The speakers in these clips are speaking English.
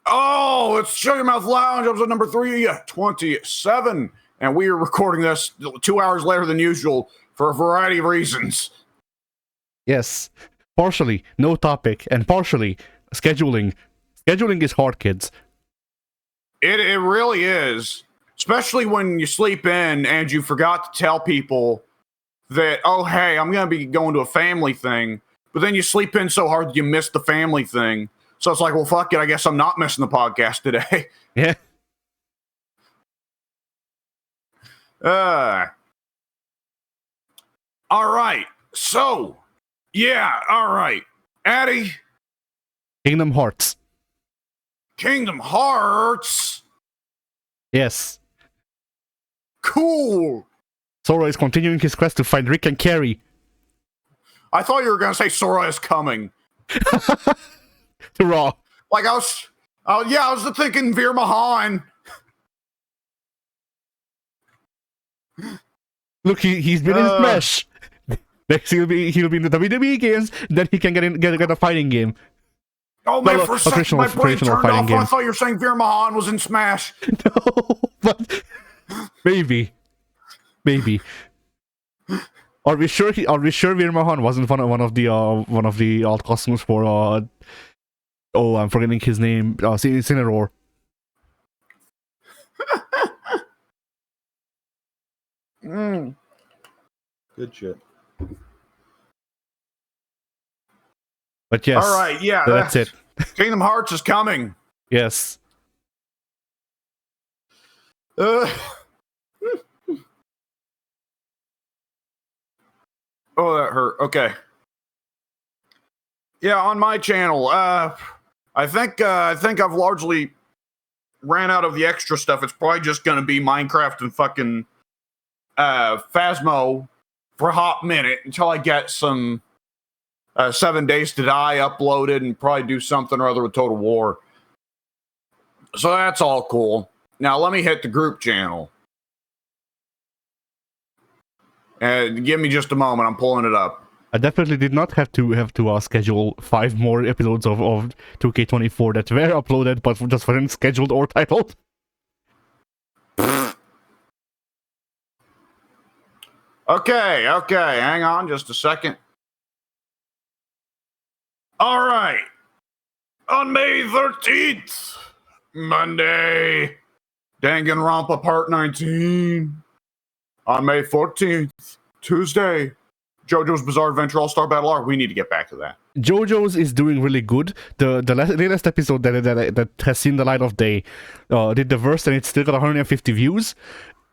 Oh, it's Shut Your Mouth Lounge, episode number 327. And we are recording this 2 hours later than usual for a variety of reasons. Yes, partially no topic, and partially scheduling. Scheduling is hard, kids. It really is. Especially when you sleep in and you forgot to tell people that, oh, hey, I'm going to be going to a family thing. But then you sleep in so hard that you miss the family thing. So it's like, well, fuck it. I guess I'm not missing the podcast today. Yeah. All right. So, yeah, all right. Addy. Kingdom Hearts. Kingdom Hearts? Yes. Cool. Sora is continuing his quest to find Rick and Carrie. I thought you were going to say Sora is coming. Hurrah. Like I was thinking Veer Mahan. Look, he's been in Smash. Next he'll be in the WWE games, then he can get a fighting game. Oh man, for a second my brain turned off. I thought you were saying Veer Mahan was in Smash. No, but maybe. Are we sure Veer Mahan wasn't one of the alt costumes for oh, I'm forgetting his name. Cineroar. Good shit. But yes. All right, yeah. That's it. Kingdom Hearts is coming. Yes. Oh, that hurt. Okay. Yeah, on my channel, I think I've largely ran out of the extra stuff. It's probably just going to be Minecraft and fucking Phasmo for a hot minute until I get some 7 Days to Die uploaded and probably do something or other with Total War. So that's all cool. Now let me hit the group channel. Give me just a moment. I'm pulling it up. I definitely did not have to schedule 5 more episodes of 2K24 that were uploaded, but just weren't scheduled or titled. Okay, hang on just a second. All right. On May 13th, Monday, Danganronpa Part 19. On May 14th, Tuesday, JoJo's Bizarre Adventure All-Star Battle Arc. We need to get back to that. JoJo's is doing really good. The latest episode that has seen the light of day did the verse, and it's still got 150 views.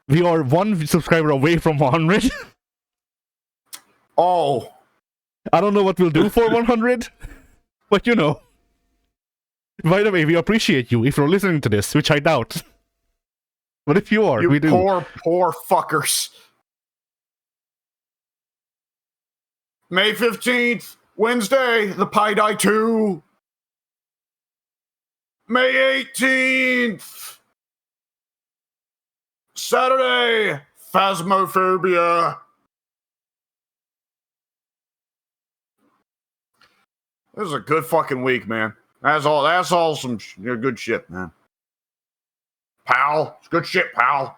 We are 1 subscriber away from 100. Oh. I don't know what we'll do for 100, but you know. By the way, we appreciate you if you're listening to this, which I doubt. But if you are, we do. Poor fuckers. May 15th, Wednesday, The Pie Die 2. May 18th, Saturday, Phasmophobia. This is a good fucking week, man. That's all some good shit, man. Pal. It's good shit, pal.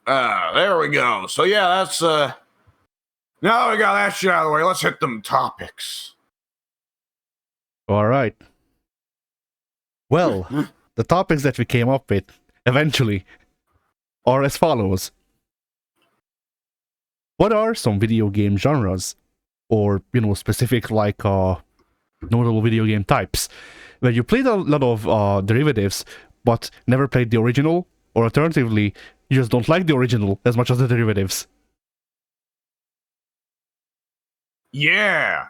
There we go. So yeah, that's now we got that shit out of the way. Let's hit them topics. All right. Well, the topics that we came up with eventually are as follows. What are some video game genres, or specific like notable video game types, where you played a lot of derivatives but never played the original, or alternatively, you just don't like the original as much as the derivatives? Yeah.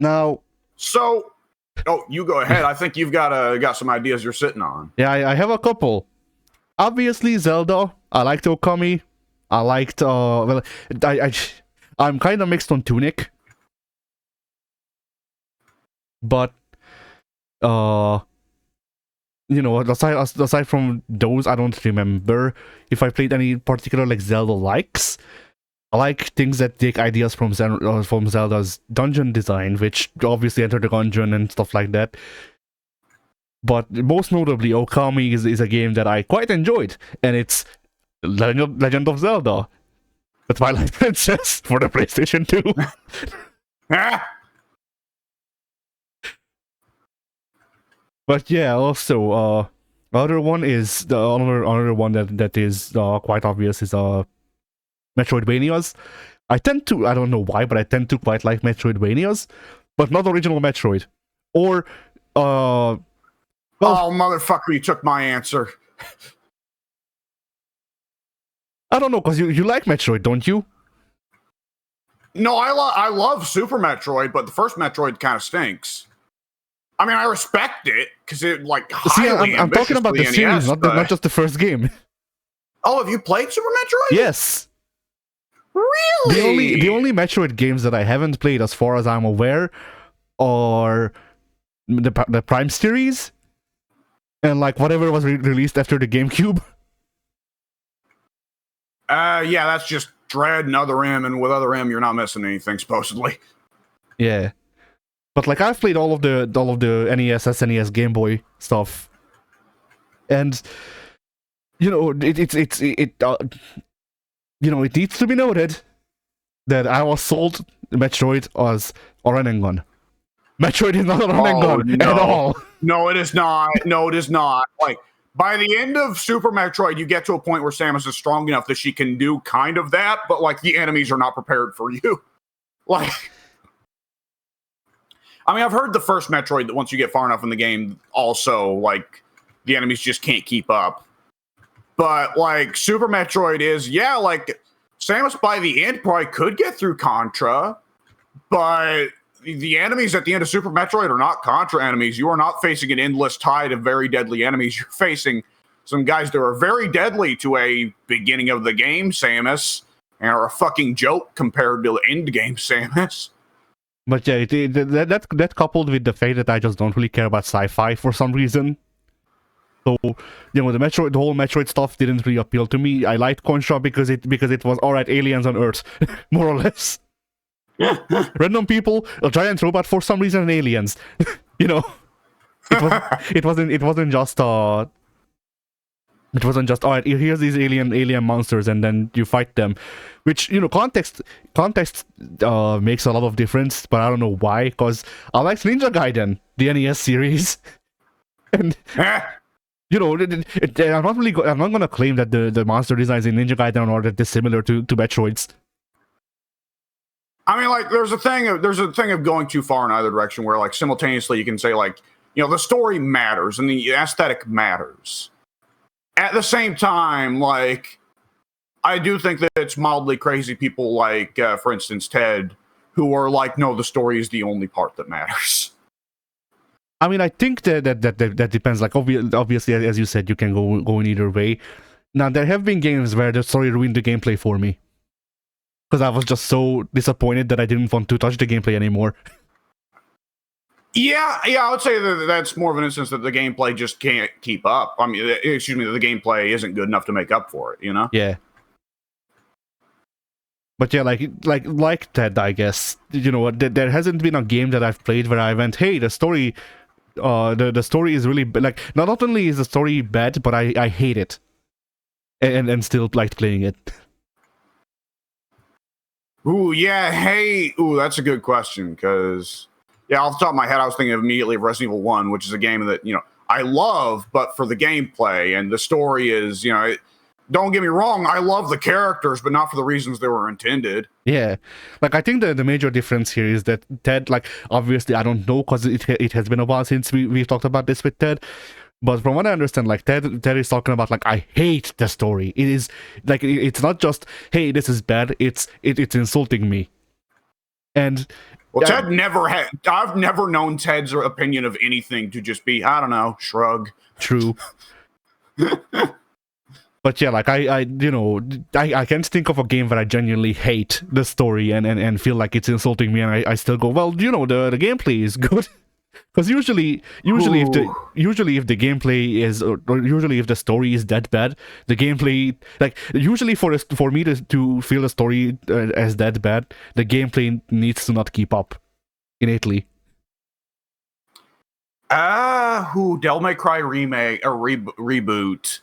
Now. So, you go ahead. I think you've got some ideas you're sitting on. Yeah, I have a couple. Obviously, Zelda. I liked Okami. I liked, I'm kind of mixed on Tunic. But, aside from those, I don't remember if I played any particular, Zelda likes. I like things that take ideas from Zelda's dungeon design, which obviously Enter the Gungeon and stuff like that. But most notably, Okami is a game that I quite enjoyed, and it's Legend of Zelda, the Twilight Princess for the PlayStation 2. But yeah, also, other one is the another one that is quite obvious is Metroidvanias. I don't know why, but I tend to quite like Metroidvanias, but not original Metroid. Or well, oh, motherfucker, you took my answer. I don't know, because you like Metroid, don't you? No, I love Super Metroid, but the first Metroid kind of stinks. I mean, I respect it because it like highly. See, I'm talking about the series, not just the first game. Oh, have you played Super Metroid? Yes. Really? The only Metroid games that I haven't played, as far as I'm aware, are the Prime series and like whatever was released after the GameCube. Yeah, that's just Dread and Other M, and with Other M, you're not missing anything supposedly. Yeah. But like I've played all of the NES, SNES, Game Boy stuff, and you know it needs to be noted that I was sold Metroid as a running gun. Metroid is not a running gun at all. No, it is not. No, it is not. Like by the end of Super Metroid, you get to a point where Samus is strong enough that she can do kind of that, but like the enemies are not prepared for you. Like. I mean, I've heard the first Metroid that once you get far enough in the game, also, like, the enemies just can't keep up. But, like, Super Metroid is, yeah, like, Samus by the end probably could get through Contra, but the enemies at the end of Super Metroid are not Contra enemies. You are not facing an endless tide of very deadly enemies. You're facing some guys that are very deadly to a beginning of the game Samus, and are a fucking joke compared to the end game Samus. But yeah, that coupled with the fact that I just don't really care about sci-fi for some reason. So, you know, the whole Metroid stuff didn't really appeal to me. I liked Contra because it was alright, aliens on Earth, more or less. Random people, a giant robot for some reason, and aliens. You know, it wasn't just alright, here's these alien monsters and then you fight them, which, you know, context makes a lot of difference, but I don't know why, because I like Ninja Gaiden, the NES series, and you know, I'm not gonna claim that the monster designs in Ninja Gaiden are that dissimilar to Metroid's. I mean, like, there's a thing of going too far in either direction, where like simultaneously you can say like, you know, the story matters and the aesthetic matters. At the same time, like, I do think that it's mildly crazy people like, for instance, Ted, who are like, no, the story is the only part that matters. I mean, I think that depends. Like, obviously, as you said, you can go in either way. Now, there have been games where the story ruined the gameplay for me, because I was just so disappointed that I didn't want to touch the gameplay anymore. Yeah, I would say that that's more of an instance that the gameplay just can't keep up. I mean, excuse me, the gameplay isn't good enough to make up for it, you know? Yeah. But yeah, like Ted, I guess, you know, there hasn't been a game that I've played where I went, hey, the story, the story is really like, not only is the story bad, but I hate it, and still liked playing it. Ooh, yeah, hey, that's a good question, because, yeah, off the top of my head, I was thinking immediately of Resident Evil 1, which is a game that, you know, I love, but for the gameplay, and the story is, you know, don't get me wrong, I love the characters, but not for the reasons they were intended. Yeah, like, I think the major difference here is that Ted, like, obviously, I don't know, because it has been a while since we've talked about this with Ted, but from what I understand, like, Ted is talking about, like, I hate the story. It is, like, it's not just, hey, this is bad, it's insulting me. And... Well, Ted I've never known Ted's opinion of anything to just be, I don't know, shrug. True. But yeah, like, I can't think of a game where I genuinely hate the story and feel like it's insulting me, and I still go, well, you know, the gameplay is good. Because usually if the gameplay is, or usually if the story is that bad, the gameplay, like usually for me to feel the story as that bad, the gameplay needs to not keep up innately. Devil May Cry remake or reboot.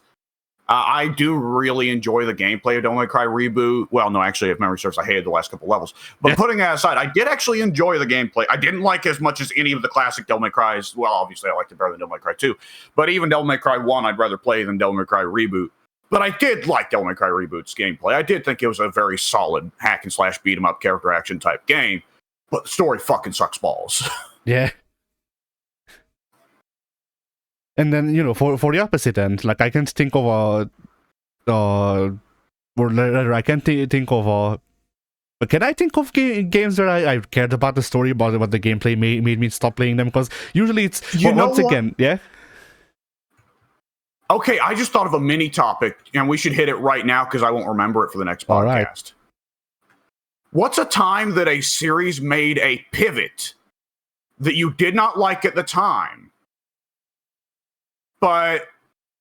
I do really enjoy the gameplay of Devil May Cry Reboot. Well, no, actually, if memory serves, I hated the last couple levels. But putting that aside, I did actually enjoy the gameplay. I didn't like as much as any of the classic Devil May Cries. Well, obviously, I liked it better than Devil May Cry 2. But even Devil May Cry 1, I'd rather play than Devil May Cry Reboot. But I did like Devil May Cry Reboot's gameplay. I did think it was a very solid hack and slash beat 'em up character action type game. But the story fucking sucks balls. Yeah. And then, for the opposite end, like I can't think of or rather, I can't think of can I think of games where I cared about the story, but the gameplay made me stop playing them? Because usually it's, once again, yeah? Okay, I just thought of a mini topic, and we should hit it right now because I won't remember it for the next podcast. All right. What's a time that a series made a pivot that you did not like at the time, but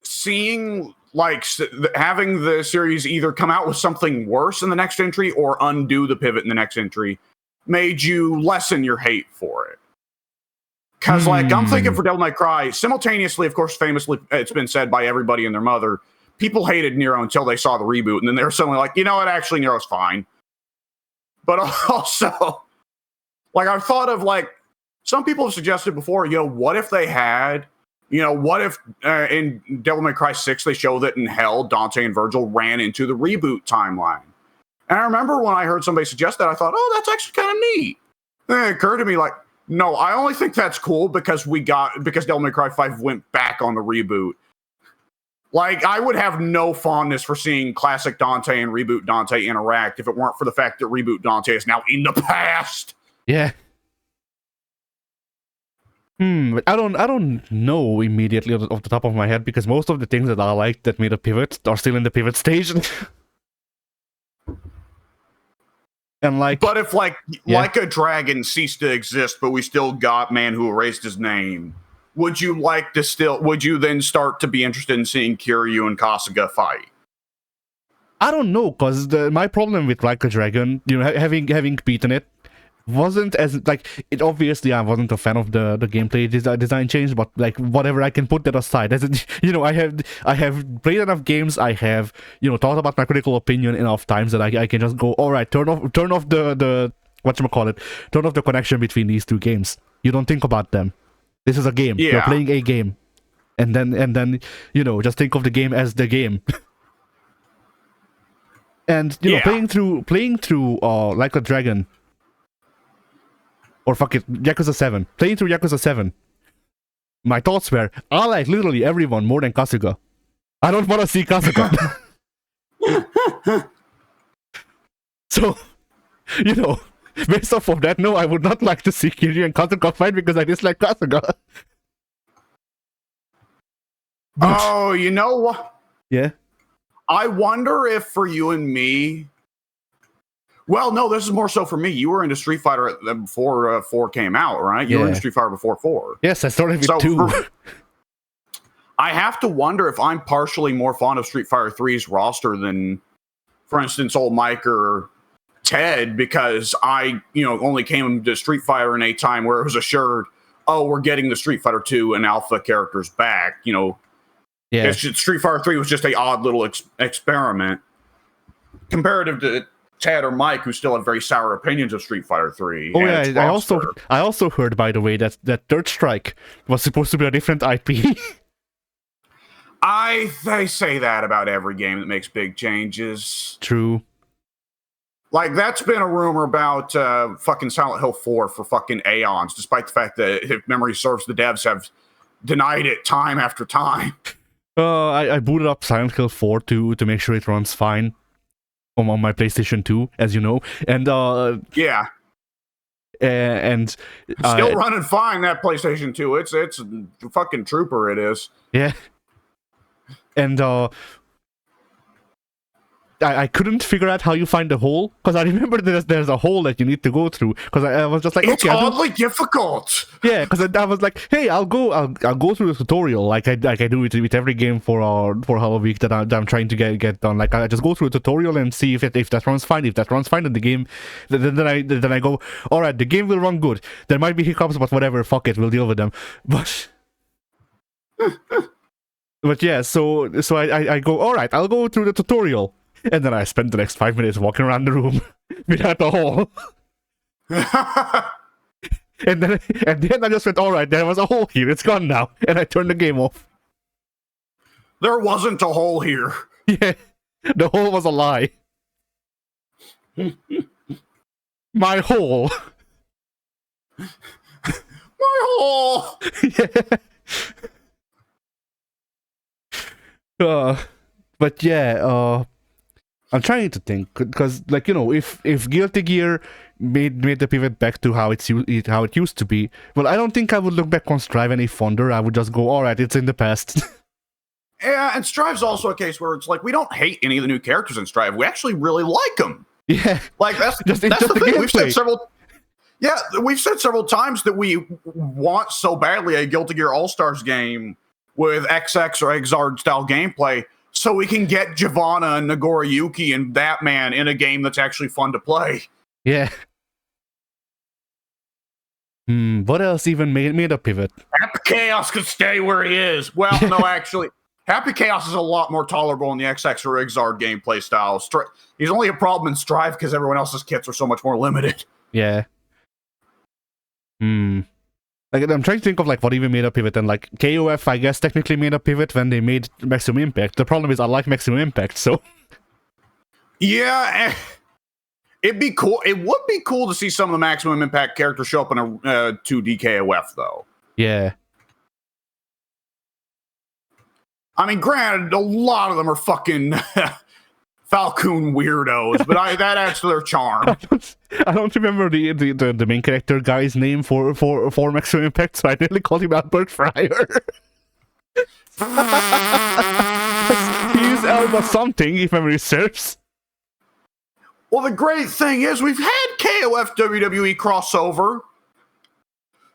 seeing, like, having the series either come out with something worse in the next entry or undo the pivot in the next entry made you lessen your hate for it? Because, like, I'm thinking for Devil May Cry, simultaneously, of course, famously, it's been said by everybody and their mother, people hated Nero until they saw the reboot, and then they were suddenly like, you know what, actually, Nero's fine. But also, like, I've thought of, like, some people have suggested before, what if they had... what if in Devil May Cry 6 they show that in Hell, Dante and Virgil ran into the reboot timeline? And I remember when I heard somebody suggest that, I thought, oh, that's actually kind of neat. Then it occurred to me, like, no, I only think that's cool because Devil May Cry 5 went back on the reboot. Like, I would have no fondness for seeing classic Dante and reboot Dante interact if it weren't for the fact that reboot Dante is now in the past. Yeah. But I don't know immediately off the top of my head, because most of the things that I like that made a pivot are still in the pivot stage. And but if like a dragon ceased to exist, but we still got Man Who Erased His Name, would you then start to be interested in seeing Kiryu and Kasuga fight? I don't know, because my problem with Like a Dragon, having beaten it, wasn't as, like, it obviously I wasn't a fan of the gameplay design change, but like whatever, I can put that aside. As I have played enough games, I have thought about my critical opinion enough times that I can just go, all right, turn off the whatchamacallit, turn off the connection between these two games. You don't think about them. This is a game. Yeah. You're playing a game, and then just think of the game as the game. And playing through Like a Dragon. Or fuck it, Yakuza 7. Playing through Yakuza 7. My thoughts were, I like literally everyone more than Kasuga. I don't want to see Kasuga. So, based off of that, no, I would not like to see Kiryu and Kasuga fight because I dislike Kasuga. Oh, you know what? Yeah? I wonder if for you and me... Well, no, this is more so for me. You were into Street Fighter before 4 came out, right? You were into Street Fighter before 4. Yes, I started with 2. I have to wonder if I'm partially more fond of Street Fighter 3's roster than, for instance, old Mike or Ted, because I, only came to Street Fighter in a time where it was assured, oh, we're getting the Street Fighter 2 and Alpha characters back. Yeah. Street Fighter 3 was just a odd little experiment comparative to Chad or Mike, who still have very sour opinions of Street Fighter 3. Oh yeah, I also heard, by the way, that Third Strike was supposed to be a different IP. They say that about every game that makes big changes. True. Like, that's been a rumor about fucking Silent Hill 4 for fucking aeons, despite the fact that, if memory serves, the devs have denied it time after time. I booted up Silent Hill 4 to make sure it runs fine on my PlayStation 2, as you know, and yeah, and still running fine, that PlayStation 2. It's a fucking trooper, it is. Yeah. And I couldn't figure out how you find the hole, because I remember there's a hole that you need to go through, because I was just like, it's okay, oddly difficult. yeah, because I was like, hey, I'll go through the tutorial like I do it with every game for Halo Week that I'm trying to get done. Like I just go through a tutorial and see if that runs fine. If that runs fine, then the game, then I go, all right, the game will run good. There might be hiccups, but whatever, fuck it, we'll deal with them. But but yeah, so I go, all right, I'll go through the tutorial, and then I spend the next 5 minutes walking around the room without the hole. And then I just went, all right, there was a hole here, it's gone now, and I turned the game off. There wasn't a hole here. Yeah, the hole was a lie. My hole. My hole. Yeah. But yeah, I'm trying to think, because like, you know, if Guilty Gear made the pivot back to how it used to be, well, I don't think I would look back on Strive any fonder. I would just go, all right, it's in the past. Yeah, and Strive's also a case where it's like we don't hate any of the new characters in Strive. We actually really like them. Yeah, like that's the thing. We've said several times that we want so badly a Guilty Gear All-Stars game with XX or Exard style gameplay, so we can get Giovanna and Nagoriyuki and Batman in a game that's actually fun to play. Yeah. What else even made a pivot? Happy Chaos could stay where he is. Well, no, actually, Happy Chaos is a lot more tolerable in the XX or Exard gameplay style. He's only a problem in Strive because everyone else's kits are so much more limited. Yeah. Like, I'm trying to think of like what even made a pivot, and like KOF, I guess, technically made a pivot when they made Maximum Impact. The problem is I like Maximum Impact, so yeah, it'd be cool. It would be cool to see some of the Maximum Impact characters show up in a 2D KOF, though. Yeah. I mean, granted, a lot of them are fucking Falcon weirdos, but that adds to their charm. I don't remember the main character guy's name for Maximum Impact, so I nearly called him Albert Fryer. He's Alba something, if memory serves. Well, the great thing is we've had KOF WWE crossover,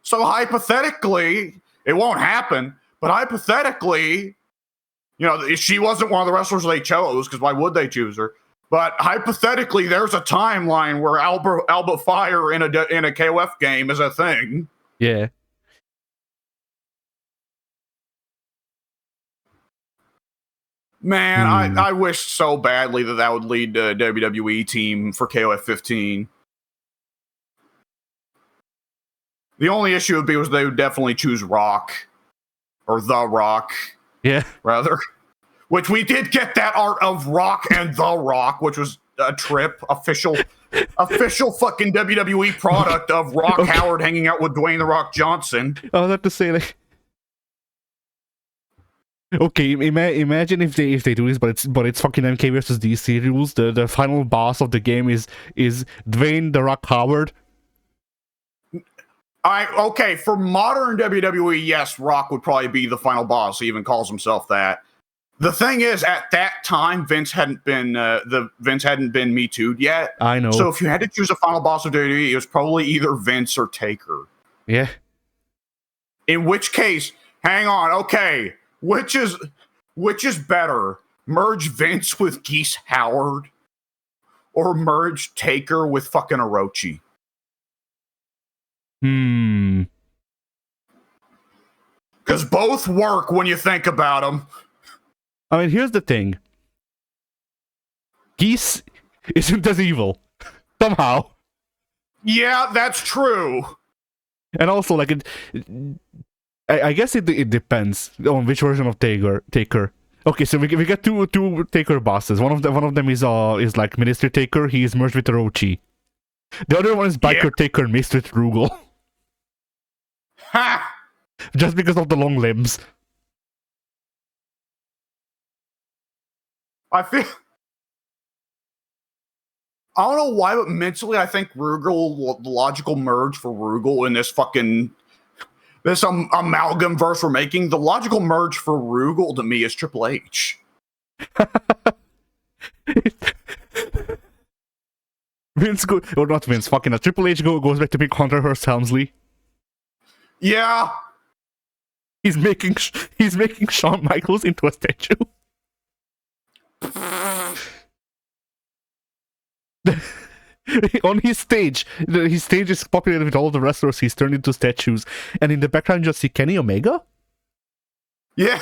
so hypothetically, it won't happen, but hypothetically, you know, she wasn't one of the wrestlers they chose, because why would they choose her? But hypothetically, there's a timeline where Alba Fire in a KOF game is a thing. Yeah. Man, I wish so badly that would lead to a WWE team for KOF 15. The only issue would be was they would definitely choose Rock. Or The Rock. Yeah. Rather. Which we did get that art of Rock and The Rock, which was a trip. Official fucking WWE product of Rock Howard hanging out with Dwayne The Rock Johnson. I was about to say, like, okay, imagine if they do this, but it's fucking MK versus DC rules. The final boss of the game is Dwayne The Rock Howard. Okay, for modern WWE, yes, Rock would probably be the final boss. He even calls himself that. The thing is, at that time, Vince hadn't been Me Too'd yet. I know. So if you had to choose a final boss of WWE, it was probably either Vince or Taker. Yeah. In which case, hang on, okay, which is better? Merge Vince with Geese Howard, or merge Taker with fucking Orochi? Because both work when you think about them. I mean, here's the thing. Geese isn't as evil. Somehow. Yeah, that's true. And also, like, I guess it depends on which version of Taker. Okay, so we get two Taker bosses. One of them is like Ministry Taker. He is merged with Orochi. The other one is Biker Taker mixed with Rugal. Ha! Just because of the long limbs. I don't know why, but mentally, I think Rugal, the logical merge for Rugal in this amalgam verse we're making, the logical merge for Rugal to me is Triple H. Vince or not Vince, fucking Triple H goes back to being Hunter Hearst Helmsley. Yeah. He's making Shawn Michaels into a statue. On his stage is populated with all the wrestlers he's turned into statues, and in the background you just see Kenny Omega. Yeah.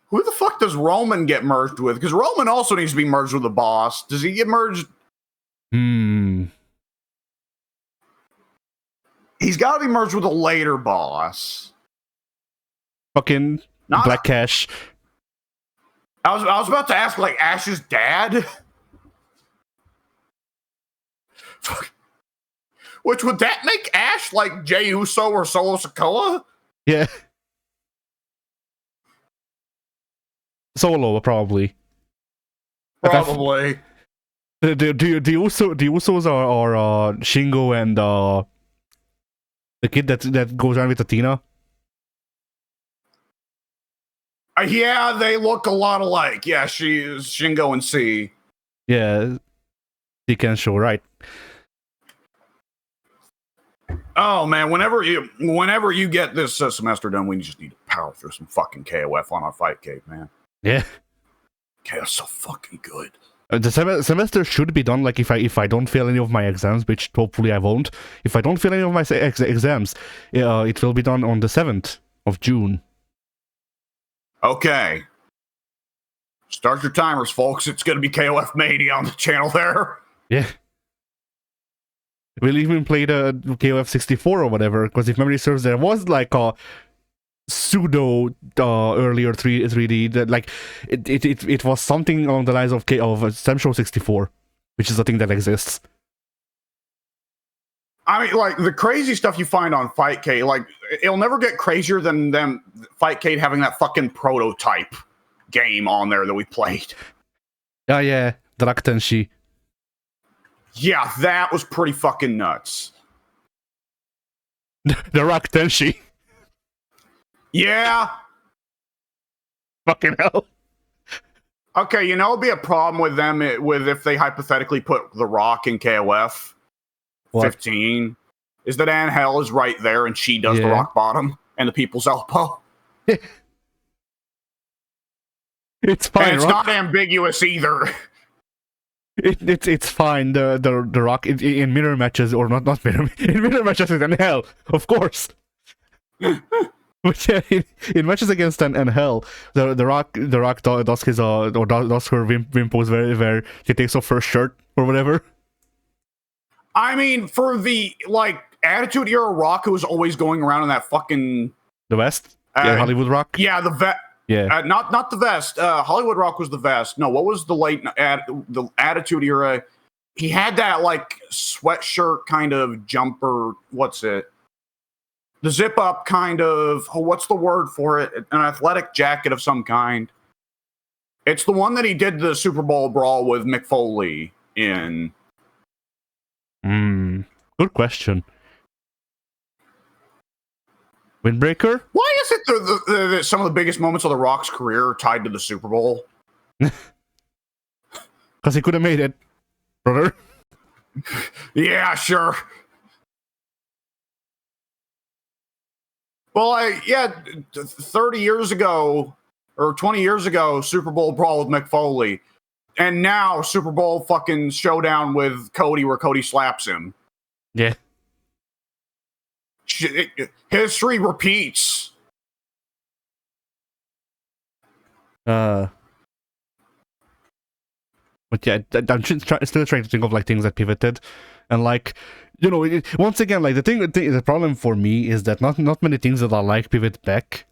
Who the fuck does Roman get merged with? Because Roman also needs to be merged with the Boss. Does he get merged? He's got to be merged with a later Boss. Fucking Black Cash. I was about to ask, like, Ash's dad? Which, would that make Ash like Jey Uso or Solo Sikoa? Yeah. Solo, probably. Probably. The Usos are Shingo and the kid that goes around with Athena. Yeah, they look a lot alike. Yeah, she's Shingo and C. Yeah, he can show right. Oh man, whenever you get this semester done, we just need to power through some fucking KOF on our Fight Cave, man. Yeah, KOF's so fucking good. The semester should be done. Like if I don't fail any of my exams, which hopefully I won't. If I don't fail any of my exams, it will be done on the 7th of June. Okay. Start your timers, folks. It's going to be KOF Mania on the channel there. Yeah. We'll even play the KOF 64 or whatever, because if memory serves, there was like a pseudo earlier 3D that like it was something along the lines of Sam Show 64, which is a thing that exists. I mean, like, the crazy stuff you find on Fightcade, like, it'll never get crazier than them Fightcade having that fucking prototype game on there that we played. Oh, yeah. Draktenshi. Yeah, that was pretty fucking nuts. The Raktenshi. Yeah. Fucking hell. Okay, you know, it'd be a problem with them with if they hypothetically put The Rock in KOF. What? 15 is that Angel is right there and she does the rock bottom and the people's elbow. It's fine. And it's not ambiguous either. It's fine. The Rock in mirror matches, or not mirror, in mirror matches with Angel, of course. But yeah, in matches against Angel, the Rock does his or does her wimp pose where he takes off her shirt or whatever. I mean, for the, like, Attitude Era Rock who was always going around in that fucking... The vest? Hollywood Rock? Yeah, the vest. Yeah. Not the vest. Hollywood Rock was the vest. No, what was the Attitude Era? He had that, like, sweatshirt kind of jumper. What's it? The zip-up kind of... Oh, what's the word for it? An athletic jacket of some kind. It's the one that he did the Super Bowl brawl with Mick Foley in... Good question. Windbreaker? Why is it that some of the biggest moments of The Rock's career are tied to the Super Bowl? Because he could have made it, brother. Yeah, sure. Well, 30 years ago, or 20 years ago, Super Bowl brawl with Mick Foley. And now, Super Bowl fucking showdown with Cody where Cody slaps him. Yeah. History repeats. But yeah, I'm still trying to think of like things that pivoted, and like, you know, once again, like the problem for me is that not many things that I like pivot back.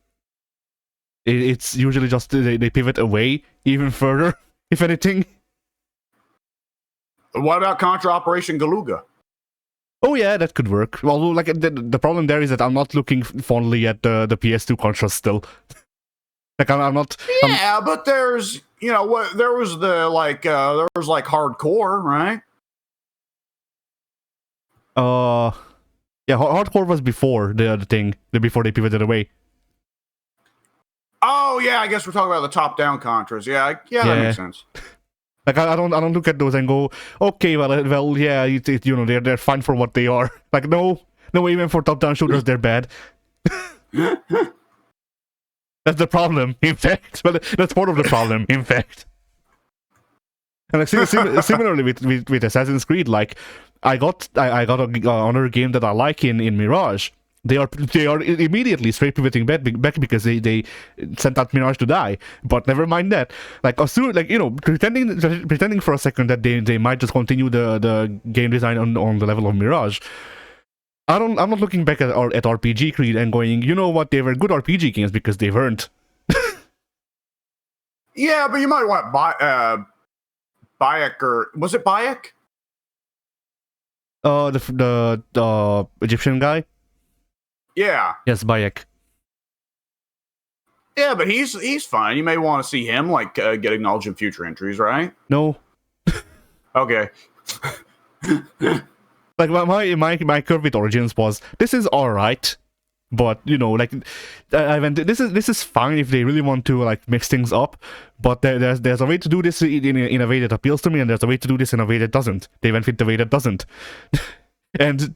It's usually just they pivot away even further, if anything. What about Contra Operation Galuga? Oh yeah, that could work. Although, like, the problem there is that I'm not looking fondly at the PS2 Contras still. Like, I'm not... Yeah, but there's, you know, what there was the, like, there was, like, hardcore, right? Yeah, hardcore was before the thing, before they pivoted away. Oh yeah, I guess we're talking about the top-down Contras. Yeah, that makes sense. Like I don't look at those and go, okay, well, yeah, you know, they're fine for what they are. Like no, even for top-down shooters, they're bad. That's the problem, in fact. Well, that's part of the problem, in fact. And like similarly with Assassin's Creed, like I got another game that I like in Mirage. They are immediately straight pivoting back because they sent out Mirage to die. But never mind that. Like as soon, like, you know, pretending for a second that they might just continue the game design on the level of Mirage. I'm not looking back at RPG Creed and going, you know what, they were good RPG games because they weren't. Yeah, but you might want Bayek, or was it Bayek? The Egyptian guy. Yeah. Yes, Bayek. Yeah, but he's fine. You may want to see him like get acknowledged in future entries, right? No. Okay. Like my curve with Origins was, this is all right, but you know, like I went, this is fine if they really want to like mix things up, but there's a way to do this in a way that appeals to me, and there's a way to do this in a way that doesn't. They went with the way that doesn't. And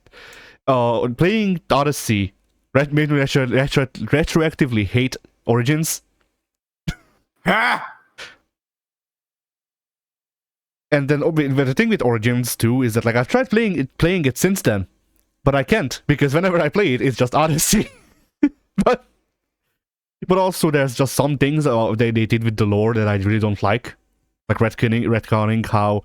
playing Odyssey made me retroactively hate Origins. Ha! And then but the thing with Origins too is that like I've tried playing it since then, but I can't because whenever I play it, it's just Odyssey. but also there's just some things they did with the lore that I really don't like retconning how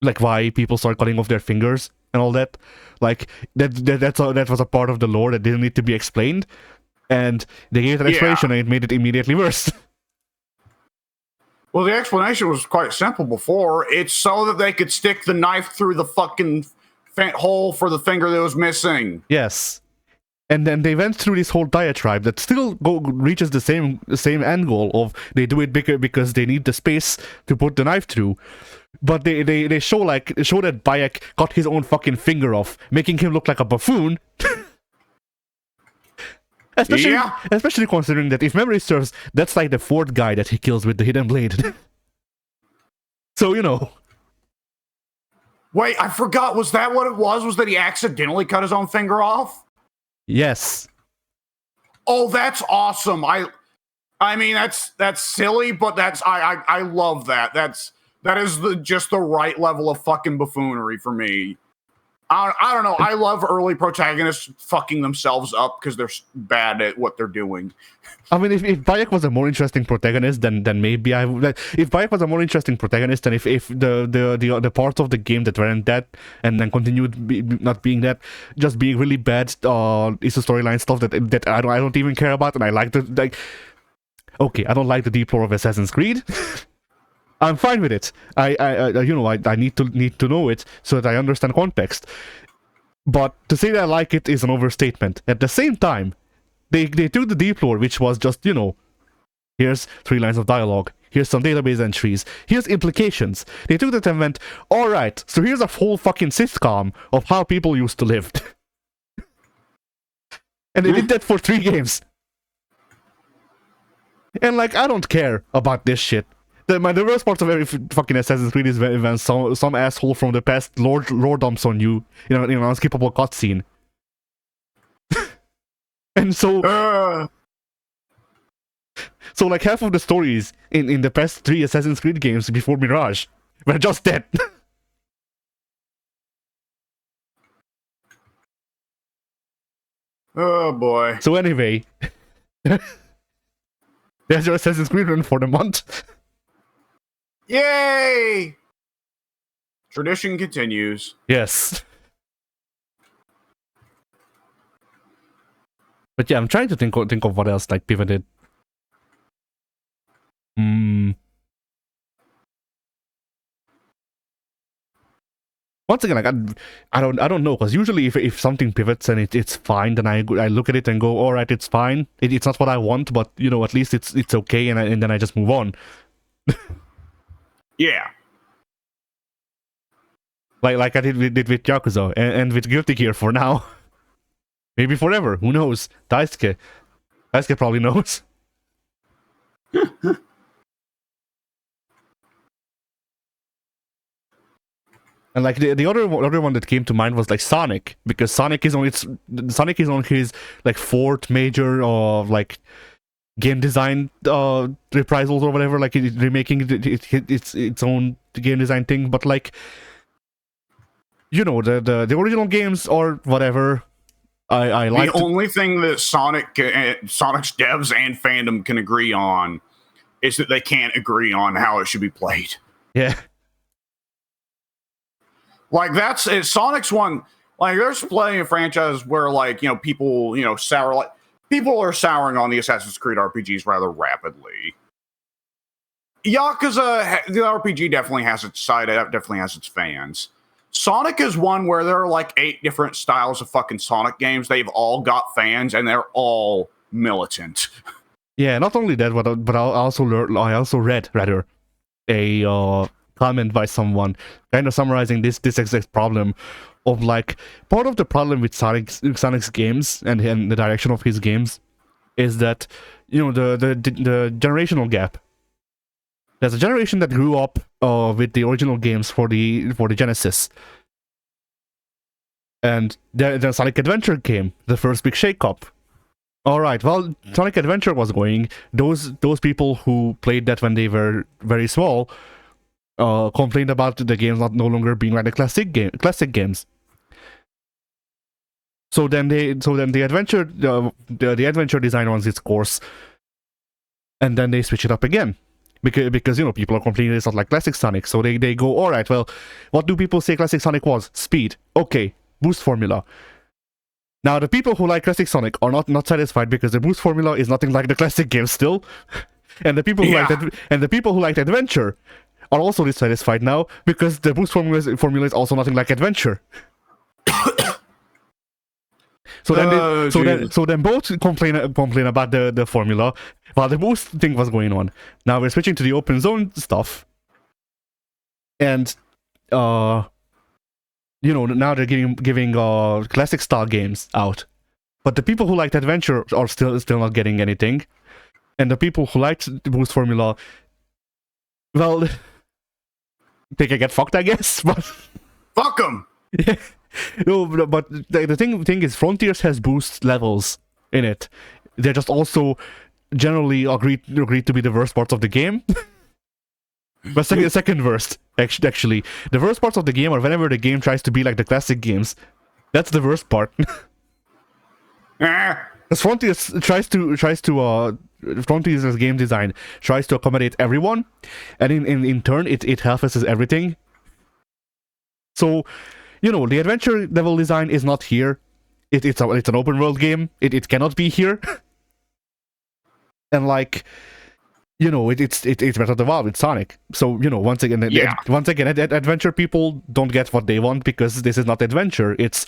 like why people start cutting off their fingers and all that. Like that was a part of the lore that didn't need to be explained, and they gave an explanation and it made it immediately worse. Well, the explanation was quite simple before. It's so that they could stick the knife through the fucking hole for the finger that was missing. Yes. And then they went through this whole diatribe that still reaches the same end goal of they do it bigger because they need the space to put the knife through. But they show that Bayek cut his own fucking finger off, making him look like a buffoon. Especially considering that if memory serves, that's like the fourth guy that he kills with the hidden blade. So, you know. Wait, I forgot. Was that what it was? Was that he accidentally cut his own finger off? Yes. Oh, that's awesome. I mean, that's silly, but I love that. That is just the right level of fucking buffoonery for me. I don't know. I love early protagonists fucking themselves up because they're bad at what they're doing. I mean, if Bayek was a more interesting protagonist, then maybe I would. If Bayek was a more interesting protagonist, and if the parts of the game that weren't that, and then continued not being that, just being really bad, is the storyline stuff that I don't even care about, and I like okay, I don't like the deep lore of Assassin's Creed. I'm fine with it. I need to know it so that I understand context. But to say that I like it is an overstatement. At the same time, they took the deep lore, which was just, you know, here's 3 lines of dialogue, here's some database entries, here's implications. They took that and went, alright, so here's a whole fucking sitcom of how people used to live. And they did that for 3 games. And like, I don't care about this shit. The worst part of every fucking Assassin's Creed is when some asshole from the past lore dumps on you in an unskippable cutscene. And so like half of the stories in the past 3 Assassin's Creed games before Mirage were just that. Oh boy. So anyway, there's your Assassin's Creed run for the month. Yay! Tradition continues. Yes. But yeah, I'm trying to think of what else like pivoted. Once again, like I don't know, because usually if something pivots and it's fine, then I look at it and go, all right, it's fine. It's not what I want, but you know, at least it's okay, and then I just move on. Yeah. Like I did with Yakuza and with Guilty Gear for now. Maybe forever, who knows? Daisuke. Sasuke probably knows. And like the other one that came to mind was like Sonic, because Sonic is on his like fourth major like game design reprisals or whatever, like remaking its own game design thing. But like, you know, the original games or whatever, I like. The only thing that Sonic's devs and fandom can agree on is that they can't agree on how it should be played. Yeah. Like Sonic's one. Like there's plenty of franchises where like, you know, people, you know, people are souring on the Assassin's Creed RPGs rather rapidly. Yakuza, the RPG definitely has its side. It definitely has its fans. Sonic is one where there are like 8 different styles of fucking Sonic games. They've all got fans, and they're all militant. Yeah, not only that, but I also read rather a comment by someone kind of summarizing this exact problem of like, part of the problem with Sonic's games and the direction of his games is that, you know, the generational gap. There's a generation that grew up with the original games for the Genesis, and the Sonic Adventure came, the first big shake-up. All right, well, Sonic Adventure was going. Those people who played that when they were very small complained about the games no longer being like the classic games. So then the adventure design runs its course, and then they switch it up again. Because you know, people are complaining it's not like classic Sonic, so they go, all right, well, what do people say classic Sonic was? Speed. Okay, boost formula. Now the people who like classic Sonic are not satisfied because the boost formula is nothing like the classic game still, and the people who like adventure are also dissatisfied now because the boost formula is also nothing like adventure. So then both complain about the formula while the boost thing was going on. Now we're switching to the open zone stuff, and you know, now they're giving classic style games out, but the people who liked adventure are still not getting anything, and the people who liked the boost formula, well, they can get fucked, I guess. But fuck them. Yeah. No, but the thing is, Frontiers has boost levels in it. They're just also generally agreed to be the worst parts of the game. But second worst, actually. The worst parts of the game are whenever the game tries to be like the classic games. That's the worst part. Because Frontiers Frontiers' game design tries to accommodate everyone, and in turn it half-asses everything. So, you know, the adventure level design is not here. It's an open world game. It cannot be here. And like, you know, it's Breath of the Wild with Sonic. So, you know, once again, adventure people don't get what they want because this is not adventure. It's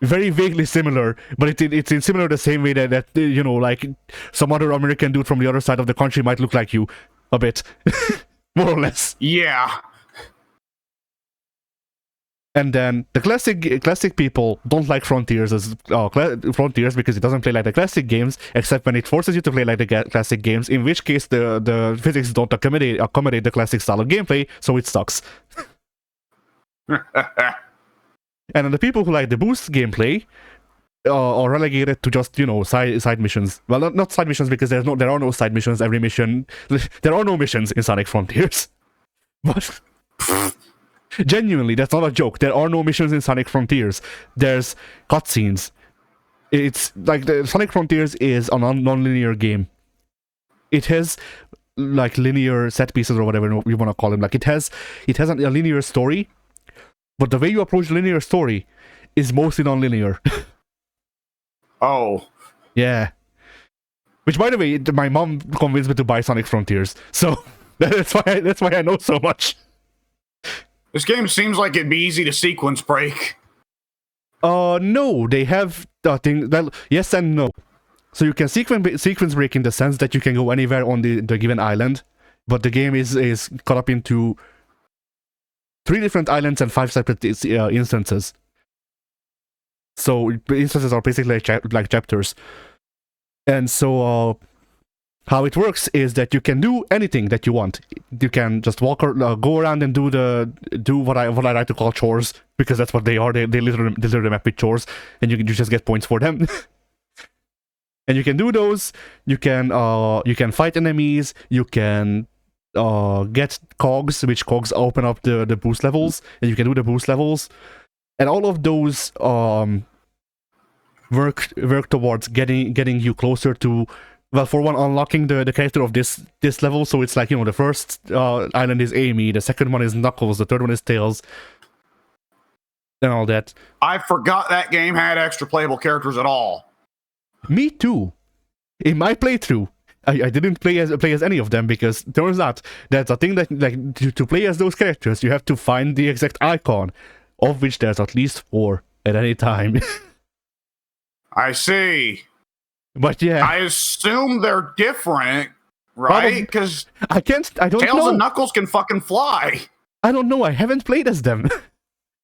very vaguely similar, but it's similar the same way that you know, like some other American dude from the other side of the country might look like you a bit, more or less. Yeah. And then the classic people don't like Frontiers Frontiers because it doesn't play like the classic games, except when it forces you to play like the classic games, in which case the physics don't accommodate the classic style of gameplay, so it sucks. And then the people who like the boost gameplay are relegated to just, you know, side missions. Well, not side missions, because there are no side missions. Every mission, there are no missions in Sonic Frontiers, but. Genuinely, that's not a joke. There are no missions in Sonic Frontiers. There's cutscenes. It's like the Sonic Frontiers is a non-linear game. It has like linear set pieces or whatever you want to call them. Like it has a linear story, but the way you approach the linear story is mostly non-linear. Oh, yeah. Which, by the way, my mom convinced me to buy Sonic Frontiers, so that's why I know so much. This game seems like it'd be easy to sequence break. No, they have thing. Well, yes and no. So you can sequence break in the sense that you can go anywhere on the given island, but the game is cut up into 3 different islands and 5 separate instances. So instances are basically like chapters. And so how it works is that you can do anything that you want. You can just walk or go around and do what I like to call chores, because that's what they are. They literally map with chores, and you just get points for them. And you can do those. You can fight enemies. You can get cogs, which cogs open up the boost levels, and you can do the boost levels, and all of those work towards getting you closer to, well, for one, unlocking the character of this level. So it's like, the first island is Amy, the second one is Knuckles, the third one is Tails, and all that. I forgot that game had extra playable characters at all. Me too. In my playthrough, I didn't play as any of them, because turns out that's a thing that, like, to play as those characters, you have to find the exact icon, of which there's at least 4 at any time. I see. But yeah, I assume they're different, right? Because I don't know. Tails and Knuckles can fucking fly. I don't know. I haven't played as them.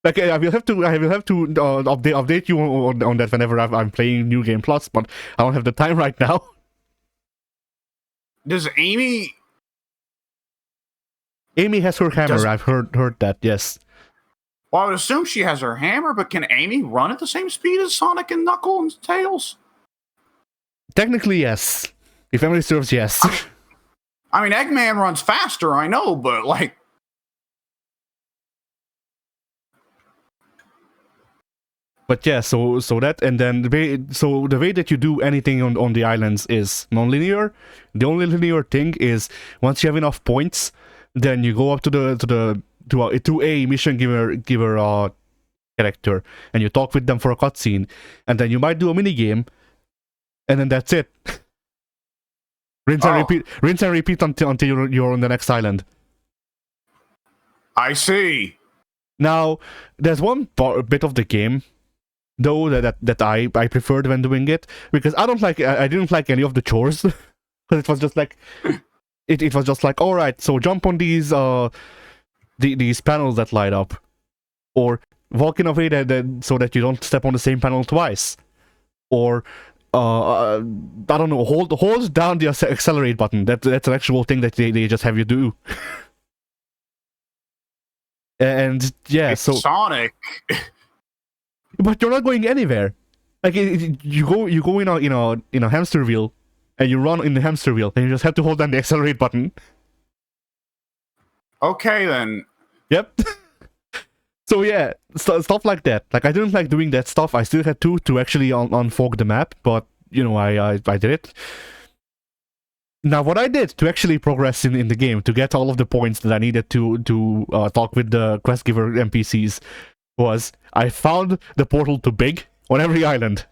Like, I will have to update you on that whenever I'm playing New Game Plus, but I don't have the time right now. Does Amy? Amy has her hammer. I've heard that. Yes. Well, I would assume she has her hammer, but can Amy run at the same speed as Sonic and Knuckles and Tails? Technically, yes. If memory serves, yes. I mean, Eggman runs faster, I know, but like. But yeah, so that, and then the way that you do anything on the islands is non-linear. The only linear thing is, once you have enough points, then you go up to a mission giver character, and you talk with them for a cutscene, and then you might do a mini game, and then that's it. Rinse and repeat until you're on the next island. I see. Now, there's one bit of the game, though, that I preferred when doing it, because I didn't like any of the chores, because it was just like it was just like, all right, so jump on these panels that light up, or walk in a way that so that you don't step on the same panel twice, or I don't know, hold down the accelerate button. That's an actual thing that they just have you do. And yeah, it's so Sonic. But you're not going anywhere. Like, you go in a hamster wheel, and you run in the hamster wheel, and you just have to hold down the accelerate button. Okay then. Yep. So yeah, stuff like that. Like, I didn't like doing that stuff. I still had to actually unfork the map, but I did it. Now, what I did to actually progress in the game, to get all of the points that I needed to talk with the quest giver NPCs, was I found the portal to Big on every island.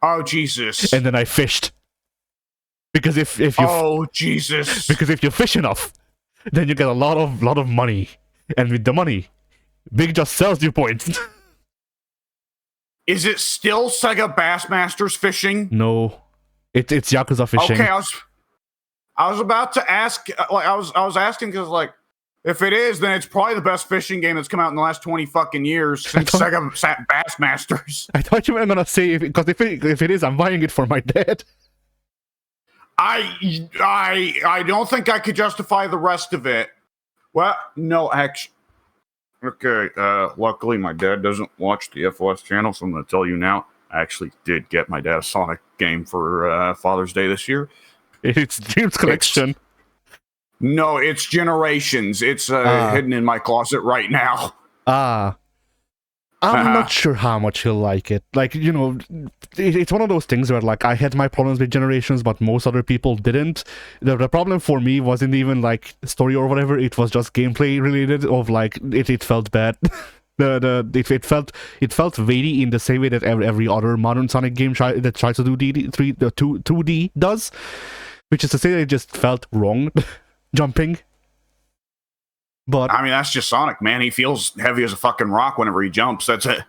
Oh Jesus! And then I fished. Because if you Jesus! Because if you fish enough, then you get a lot of money, and with the money, Big just sells you points. Is it still Sega Bassmasters fishing? No, it's Yakuza fishing. Okay, I was about to ask. Like, I was asking because, like, if it is, then it's probably the best fishing game that's come out in the last 20 fucking years since Sega Bassmasters. I thought you were gonna say, because if it is, I'm buying it for my dad. I don't think I could justify the rest of it. Well, no, actually. Okay, luckily my dad doesn't watch the FOS channel, so I'm going to tell you now. I actually did get my dad a Sonic game for Father's Day this year. It's Dreams Collection. No, it's Generations. It's hidden in my closet right now. I'm not sure how much he'll like it. Like, it's one of those things where, like, I had my problems with Generations, but most other people didn't. The problem for me wasn't even, like, story or whatever. It was just gameplay related, of, like, it felt bad. It felt weighty in the same way that every other modern Sonic game that tries to do 2D does. Which is to say that it just felt wrong. Jumping. But I mean, that's just Sonic, man. He feels heavy as a fucking rock whenever he jumps. That's it.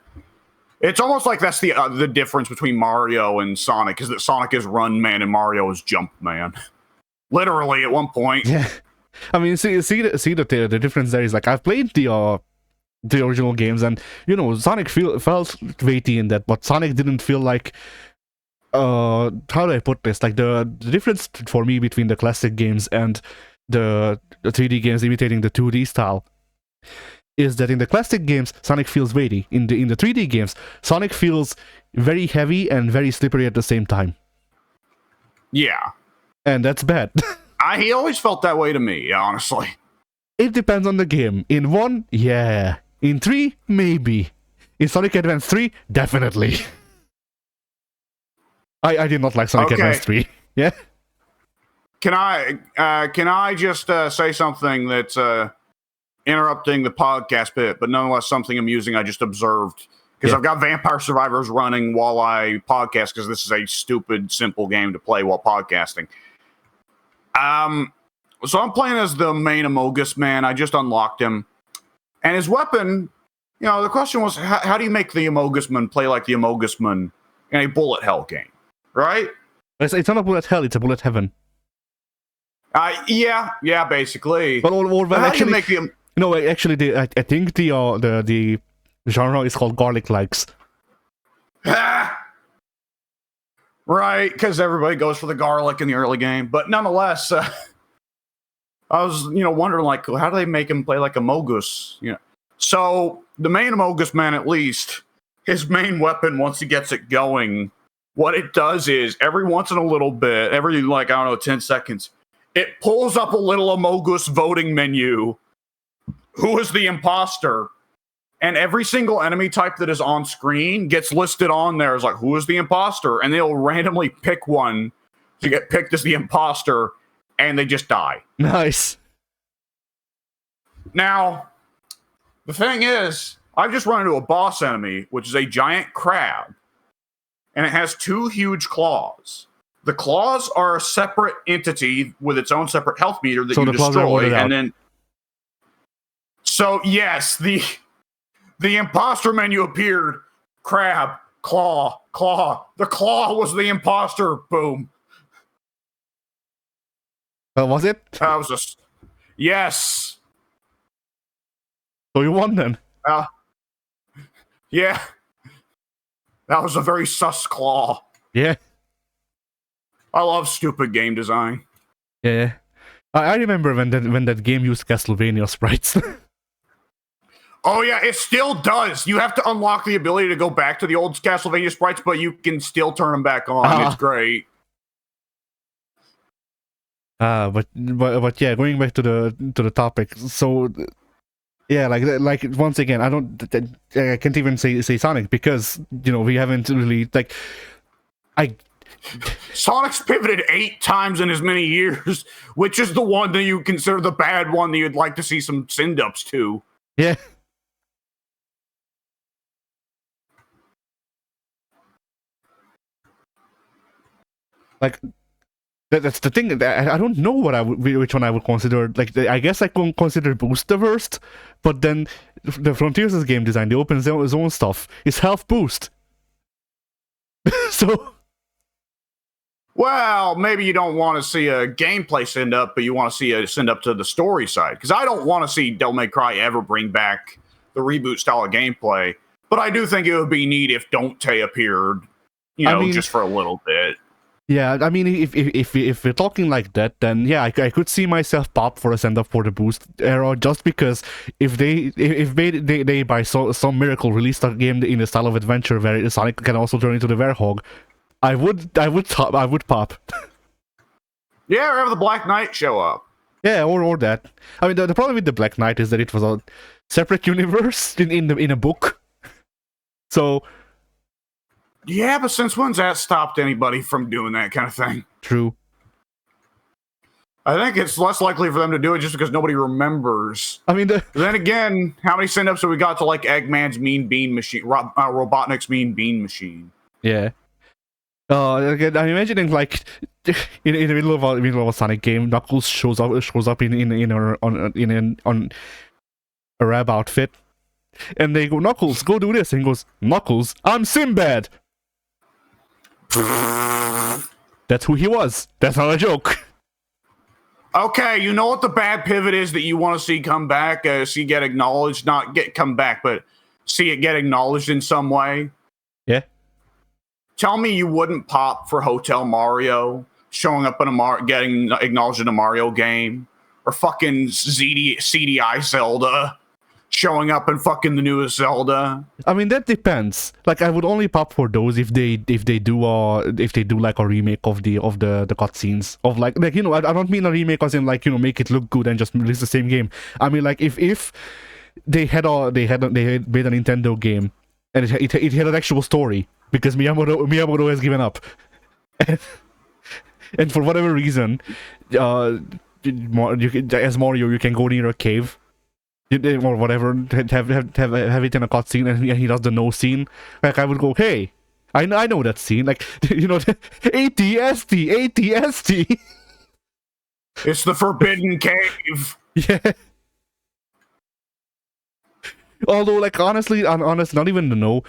It's almost like that's the difference between Mario and Sonic, is that Sonic is run man and Mario is jump man. Literally, at one point. Yeah. I mean, see the difference there is, like, I've played the original games, and Sonic felt weighty in that, but Sonic didn't feel like how do I put this? Like the difference for me between the classic games and the 3D games imitating the 2D style is that in the classic games, Sonic feels weighty. In the 3D games, Sonic feels very heavy and very slippery at the same time. Yeah. And that's bad. He always felt that way to me, honestly. It depends on the game. In 1, yeah. In 3, maybe. In Sonic Advance 3, definitely. I did not like Sonic Advance 3. Yeah? Can I just say something that's interrupting the podcast bit, but nonetheless something amusing I just observed? Because I've got Vampire Survivors running while I podcast, because this is a stupid, simple game to play while podcasting. So I'm playing as the main Amogus man. I just unlocked him. And his weapon, the question was, how do you make the Amogus man play like the Amogus man in a bullet hell game? Right? It's not a bullet hell, it's a bullet heaven. Yeah, basically. But how do you make the... No, actually, I think the genre is called garlic likes. Right, because everybody goes for the garlic in the early game. But nonetheless, I was, wondering, like, how do they make him play like Amogus? So the main Amogus man, at least, his main weapon, once he gets it going, what it does is every once in a little bit, every 10 seconds, it pulls up a little Amogus voting menu. Who is the imposter? And every single enemy type that is on screen gets listed on there as like, who is the imposter? And they'll randomly pick one to get picked as the imposter, and they just die. Nice. Now, the thing is, I've just run into a boss enemy, which is a giant crab, and it has 2 huge claws. The claws are a separate entity with its own separate health meter that you destroy, and then... So, yes, the imposter menu appeared. Crab, claw. The claw was the imposter. Boom. Was it? That was just... Yes. So you won then? Yeah. That was a very sus claw. Yeah. I love stupid game design. Yeah. I remember when that game used Castlevania sprites. Oh yeah, it still does. You have to unlock the ability to go back to the old Castlevania sprites, but you can still turn them back on. It's great. But yeah, going back to the topic. So yeah, like once again, I can't even say Sonic, because we haven't really Sonic's pivoted 8 times in as many years, which is the one that you consider the bad one that you'd like to see some send-ups to. Yeah. Like, that's the thing. I don't know which one I would consider. Like, I guess I can consider Boost the worst, but then the Frontiers' game design, the open zone stuff, is half Boost. So... Well, maybe you don't want to see a gameplay send up, but you want to see a send up to the story side. Because I don't want to see Devil May Cry ever bring back the reboot style of gameplay. But I do think it would be neat if Dante appeared, just for a little bit. Yeah, I mean, if we're talking like that, then yeah, I could see myself pop for a send up for the Boost era, just because if they by some miracle release a game in the style of adventure where Sonic can also turn into the Werehog, I would pop. Yeah, or have the Black Knight show up. Yeah, or that. I mean, the problem with the Black Knight is that it was a separate universe in a book. So. Yeah, but since when's that stopped anybody from doing that kind of thing? True. I think it's less likely for them to do it just because nobody remembers. I mean, then again, how many send-ups have we got to like Eggman's Mean Bean Machine, Robotnik's Mean Bean Machine? Yeah. Again, I'm imagining like in the middle of a Sonic game, Knuckles shows up on a Rab outfit, and they go, Knuckles, go do this, and he goes, Knuckles, I'm Sinbad. That's who he was. That's not a joke. Okay, you know what the bad pivot is that you want to see come back, see get acknowledged, not get come back, but see it get acknowledged in some way? Yeah. Tell me you wouldn't pop for Hotel Mario showing up in getting acknowledged in a Mario game, or fucking CDI Zelda showing up in fucking the newest Zelda. I mean, that depends. Like, I would only pop for those if they do like a remake of the cutscenes of like you know, I don't mean a remake as in like, you know, make it look good and just release the same game. I mean, like, if they had made a Nintendo game and it had an actual story, because Miyamoto has given up, and for whatever reason, as Mario you can go near a cave, or whatever, have it in a cutscene, and he does the no scene. Like, I would go, hey, I know that scene, like, you know, ATST. It's the Forbidden Cave. Yeah. Although, like, honestly, not even to know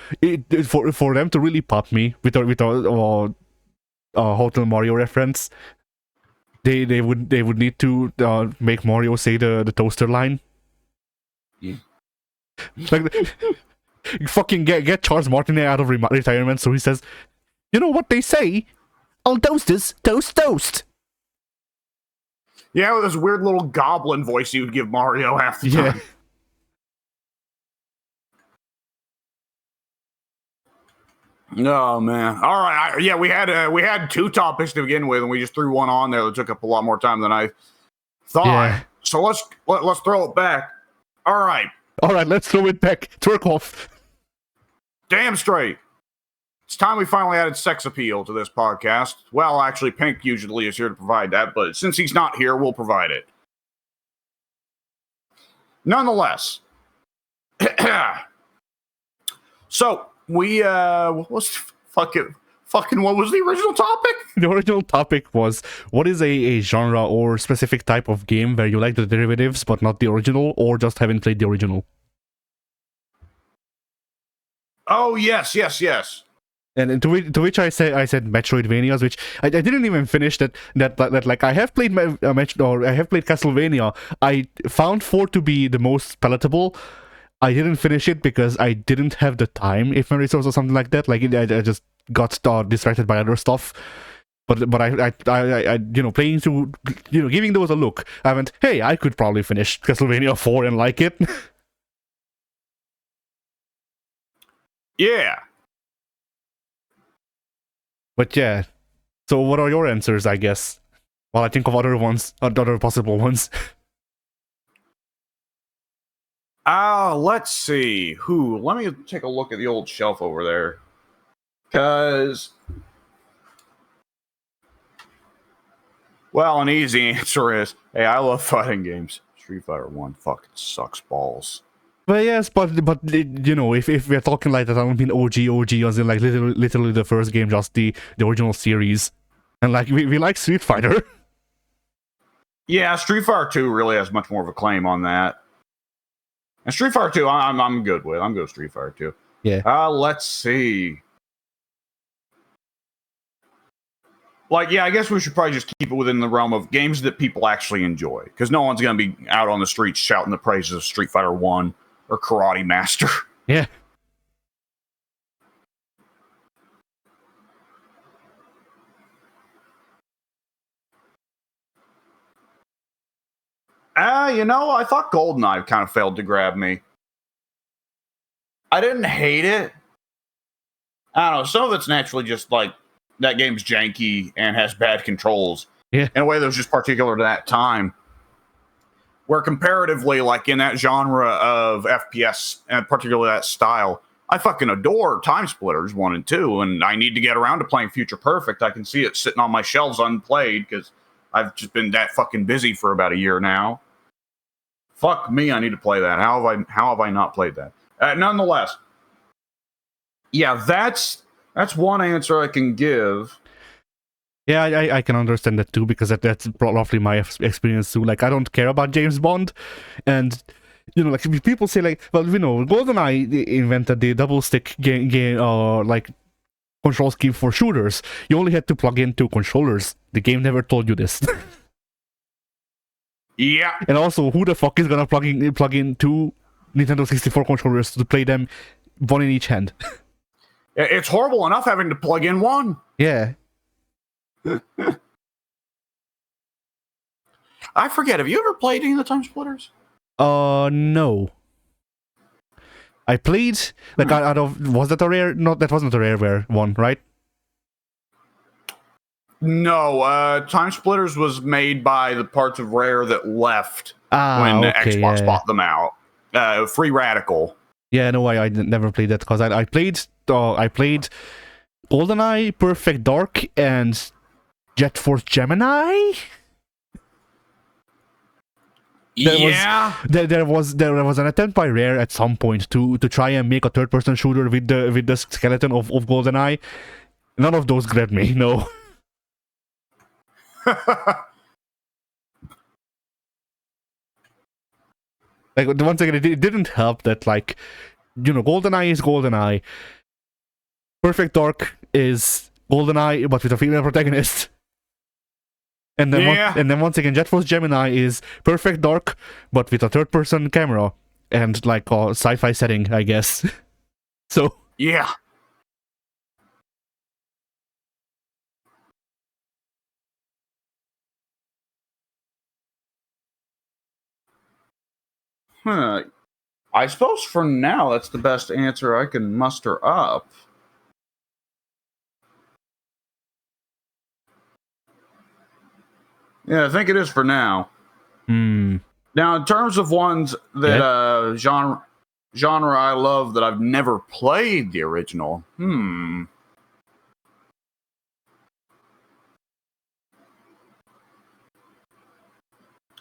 for them to really pop me with a Hotel Mario reference, they would need to make Mario say the toaster line. Yeah. Like, fucking get Charles Martinet out of retirement, so he says, you know what they say, all toasters toast. Yeah, with this weird little goblin voice he would give Mario half the time. Oh man! All right, we had two topics to begin with, and we just threw one on there that took up a lot more time than I thought. Yeah. So let's throw it back. All right, let's throw it back. Twerk off. Damn straight. It's time we finally added sex appeal to this podcast. Well, actually, Pink usually is here to provide that, but since he's not here, we'll provide it. Nonetheless, so we what was what was the original topic? The original topic was, what is a genre or specific type of game where you like the derivatives but not the original, or just haven't played the original? Oh yes. And to which I said Metroidvanias, which I didn't even finish that like, I have played I have played Castlevania. I found 4 to be the most palatable. I didn't finish it because I didn't have the time, if memory serves, or something like that. Like, I just got distracted by other stuff. But I you know, playing through, you know, giving those a look, I went, hey, I could probably finish Castlevania 4 and like it. Yeah. But yeah, so what are your answers, I guess? While I think of other possible ones. Let's see. Let me take a look at the old shelf over there. Because, well, an easy answer is, hey, I love fighting games. Street Fighter 1 fucking sucks balls. But yes, but you know, if we're talking like that, I don't mean OG, as in like literally the first game, just the original series. And like, we like Street Fighter. Yeah, Street Fighter 2 really has much more of a claim on that. And Street Fighter 2, I'm good with. I'm good with Street Fighter 2. Yeah. Let's see. Like, yeah, I guess we should probably just keep it within the realm of games that people actually enjoy. Because no one's going to be out on the streets shouting the praises of Street Fighter 1 or Karate Master. Yeah. You know, I thought GoldenEye kind of failed to grab me. I didn't hate it. I don't know. Some of it's naturally just like, that game's janky and has bad controls. Yeah. In a way that was just particular to that time. Where comparatively, like in that genre of FPS, and particularly that style, I fucking adore Time Splitters 1 and 2, and I need to get around to playing Future Perfect. I can see it sitting on my shelves unplayed, because I've just been that fucking busy for about a year now. Fuck me, I need to play that. How have I not played that? Nonetheless, yeah, that's one answer I can give. Yeah, I can understand that too, because that's roughly my experience too. Like, I don't care about James Bond, and you know, like, people say like, well, you know, GoldenEye invented the double stick game, like, control scheme for shooters. You only had to plug in 2 controllers. The game never told you this. Yeah. And also, who the fuck is gonna plug in 2 Nintendo 64 controllers to play them, one in each hand? It's horrible enough having to plug in one. Yeah. I forget. Have you ever played any of the Time Splitters? No. I played like out of, was that a rare? No, that wasn't a rareware one, right? No, Time Splitters was made by the parts of Rare that left when Xbox bought them out. Free Radical. Yeah, no, I never played that because I played GoldenEye, Perfect Dark, and Jet Force Gemini. There was an attempt by Rare at some point to try and make a third-person shooter with the skeleton of GoldenEye. None of those grabbed me. No. Like, once again, it didn't help that, like, GoldenEye is GoldenEye. Perfect Dark is GoldenEye, but with a female protagonist. And then once again, Jet Force Gemini is Perfect Dark, but with a third-person camera and like a sci-fi setting, I guess. So yeah. I suppose for now that's the best answer I can muster up. Yeah, I think it is for now. Now, in terms of ones that genre I love that I've never played the original.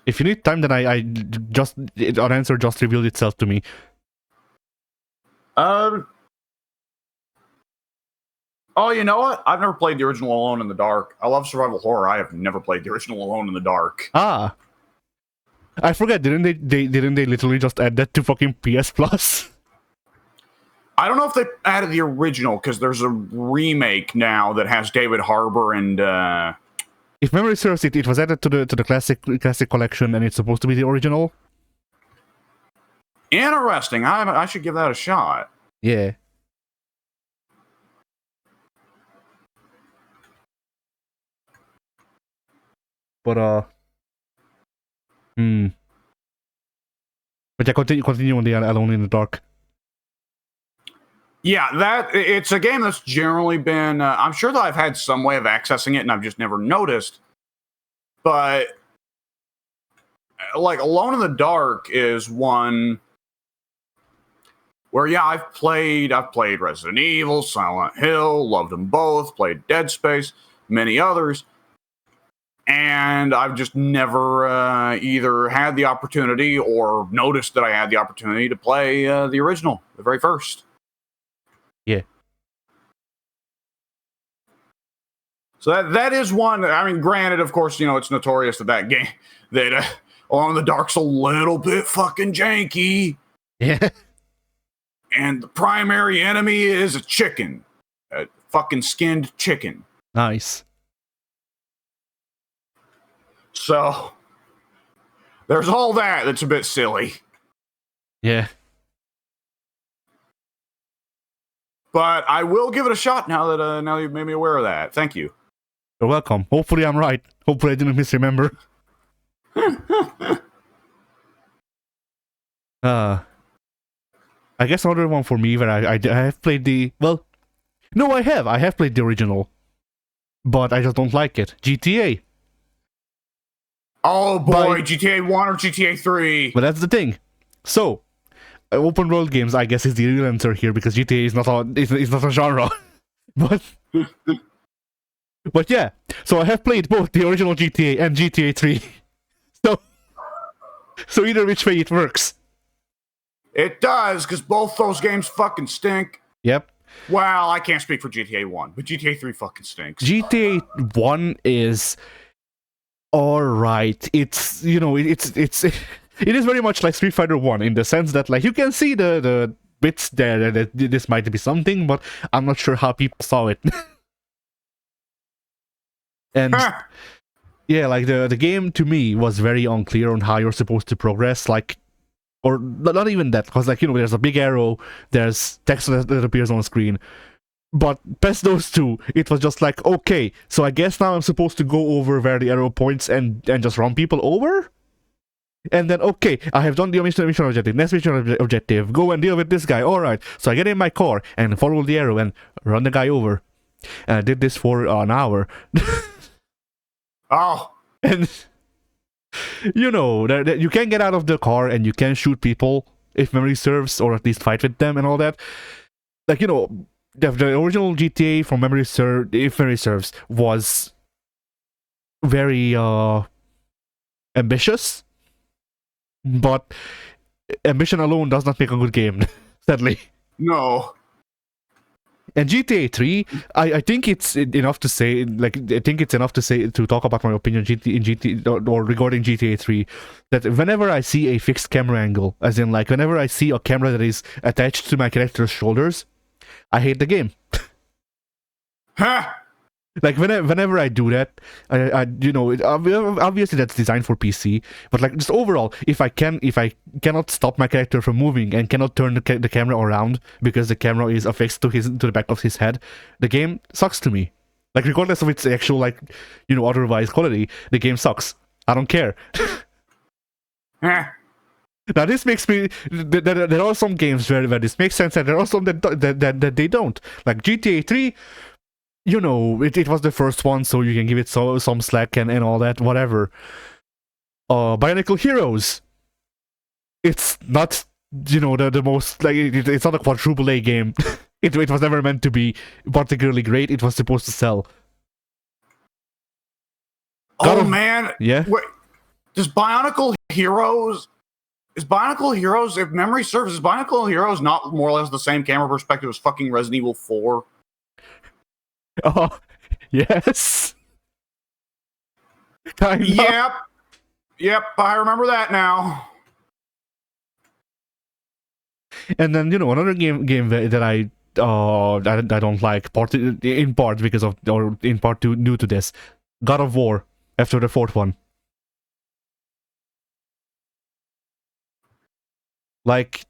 If you need time, then an answer just revealed itself to me. Oh, you know what? I've never played the original Alone in the Dark. I love survival horror. I have never played the original Alone in the Dark. Ah, I forget. Didn't they literally just add that to fucking PS Plus? I don't know if they added the original because there's a remake now that has David Harbour and. If memory serves, it was added to the classic collection, and it's supposed to be the original. Interesting. I should give that a shot. Yeah. But But yeah, continue on the Alone in the Dark. Yeah, it's a game that's generally been. I'm sure that I've had some way of accessing it, and I've just never noticed. But like Alone in the Dark is one where I've played Resident Evil, Silent Hill, loved them both, played Dead Space, many others. And I've just never either had the opportunity or noticed that I had the opportunity to play the original, the very first. Yeah. So that is one. I mean, granted, of course, it's notorious that game that Alone in the Dark's a little bit fucking janky. Yeah. And the primary enemy is a chicken, a fucking skinned chicken. Nice. So there's all that's a bit silly. Yeah. But I will give it a shot now that now you've made me aware of that. Thank you. You're welcome. Hopefully I'm right. Hopefully I didn't misremember. I guess another one for me where I have played the... Well, no, I have played the original. But I just don't like it. GTA. Oh boy, GTA 1 or GTA 3? But that's the thing. So, open world games, I guess, is the real answer here because GTA is not a genre. But yeah, so I have played both the original GTA and GTA 3. So either which way it works. It does, because both those games fucking stink. Yep. Well, I can't speak for GTA 1, but GTA 3 fucking stinks. GTA 1 is alright. It's, it is very much like Street Fighter 1 in the sense that, like, you can see the bits there that this might be something, but I'm not sure how people saw it. And yeah, like the game to me was very unclear on how you're supposed to progress, like, or not even that, because, like, there's a big arrow, there's text that appears on the screen, But past those two, it was just like, okay, so I guess now I'm supposed to go over where the arrow points and just run people over? And then, okay, I have done the mission objective, next mission objective, go and deal with this guy, alright. So I get in my car and follow the arrow and run the guy over. And I did this for an hour. Oh. And, you know, you can get out of the car and you can shoot people, if memory serves, or at least fight with them and all that. Like, you know, the original GTA, from memory if memory serves, was very ambitious, but ambition alone does not make a good game, sadly. No. And GTA 3, I think it's enough to say, to talk about my opinion in GTA or regarding GTA 3, that whenever I see a fixed camera angle, as in like whenever I see a camera that is attached to my character's shoulders, I hate the game. Huh. Like whenever I do that, I you know, obviously that's designed for PC, but like just overall, if I cannot stop my character from moving and cannot turn the camera around because the camera is affixed to the back of his head, the game sucks to me. Like regardless of its actual, like, you know, otherwise quality, the game sucks. I don't care. Huh. Now this makes me. There are some games where this makes sense, and there are some that they don't. Like GTA 3, you know, it was the first one, so you can give it some slack and all that, whatever. Bionicle Heroes. It's not, you know, the most, like, it's not a quadruple A game. it was never meant to be particularly great. It was supposed to sell. Oh man. Yeah. Wait, does Bionicle Heroes? Is Bionicle Heroes, if memory serves, is Bionicle Heroes not more or less the same camera perspective as fucking Resident Evil 4? Oh, yes. Yep. Yep, I remember that now. And then, you know, another game that I don't like, in part because of, or in part due to this, God of War, after the fourth one. Like,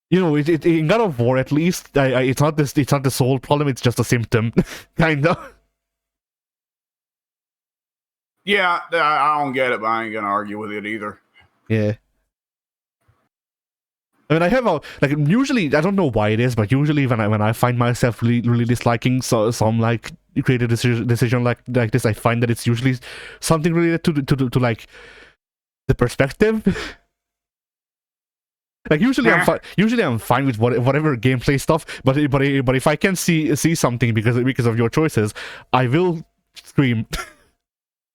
you know, in God of War, at least, it's not the sole problem. It's just a symptom, kinda. Yeah, I don't get it, but I ain't gonna argue with it either. Yeah. I mean, I have usually, I don't know why it is, but usually when I find myself really disliking some like creative decision like this, I find that it's usually something related to like the perspective. Like usually I'm fine with whatever gameplay stuff, but if I can see something because of your choices, I will scream.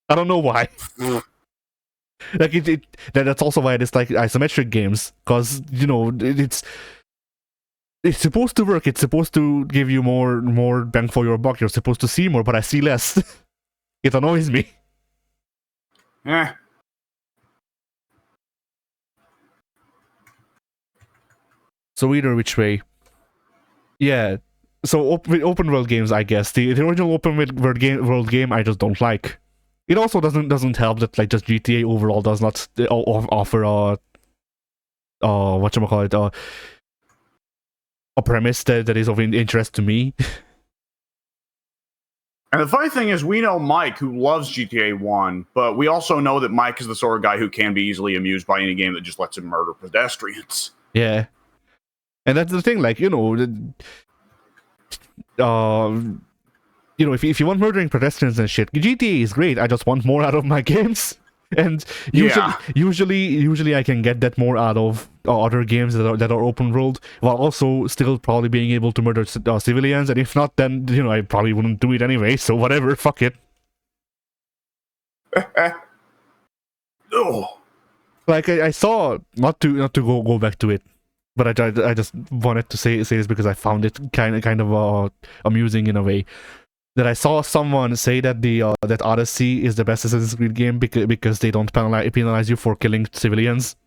I don't know why. Like that's also why I dislike isometric games, because, you know, it's supposed to work. It's supposed to give you more bang for your buck. You're supposed to see more, but I see less. It annoys me. Yeah. So either which way. Yeah. So open world games, I guess. The original open world game I just don't like. It also doesn't help that, like, just GTA overall does not offer whatchamacallit, a premise that is of interest to me. And the funny thing is, we know Mike, who loves GTA 1, but we also know that Mike is the sort of guy who can be easily amused by any game that just lets him murder pedestrians. Yeah. And that's the thing, like, you know, you know, if you want murdering pedestrians and shit, GTA is great. I just want more out of my games. And usually I can get that more out of other games that are open world, while also still probably being able to murder civilians. And if not, then, you know, I probably wouldn't do it anyway. So whatever, fuck it. Oh. Like I saw, not to go back to it, but I just wanted to say this because I found it kind of amusing in a way. That I saw someone say that that Odyssey is the best Assassin's Creed game because they don't penalize you for killing civilians.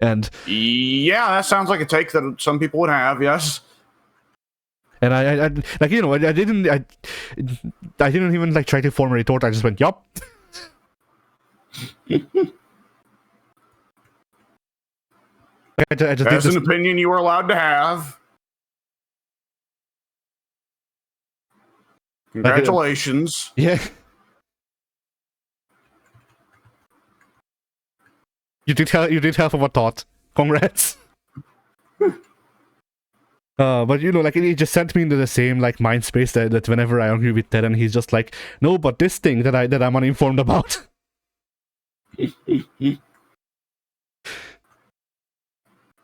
And yeah, that sounds like a take that some people would have. Yes. And I like, you know, I didn't even like try to form a retort. I just went, yup. That's an opinion you are allowed to have. Congratulations. Yeah. You did half of a thought. Congrats. But like he just sent me into the same like mind space that whenever I argue with Ted, and he's just like, no, but this thing that I'm uninformed about.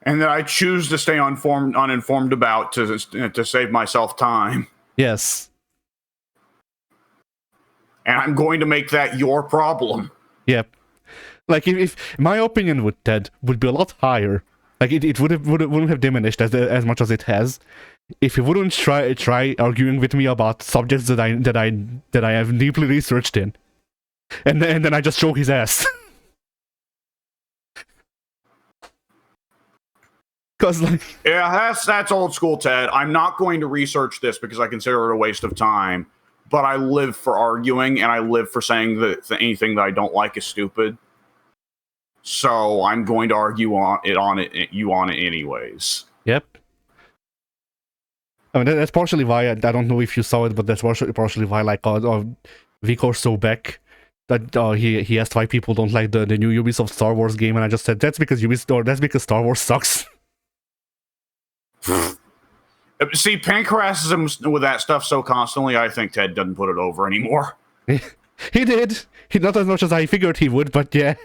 And that I choose to stay uninformed about to save myself time. Yes. And I'm going to make that your problem. Yep. Like if my opinion with Ted would be a lot higher. Like it wouldn't have diminished as much as it has if he wouldn't try arguing with me about subjects that I have deeply researched in, and then I just show his ass. Cause like, yeah, that's old school, Ted. I'm not going to research this because I consider it a waste of time. But I live for arguing, and I live for saying that anything that I don't like is stupid. So I'm going to argue on it anyways. Yep. I mean, that's partially why I don't know if you saw it, but that's partially why, like, a week or so back, that he asked why people don't like the new Ubisoft Star Wars game, and I just said that's because Star Wars sucks. See, Pink harasses him with that stuff so constantly, I think Ted doesn't put it over anymore. He did. He not as much as I figured he would, but yeah.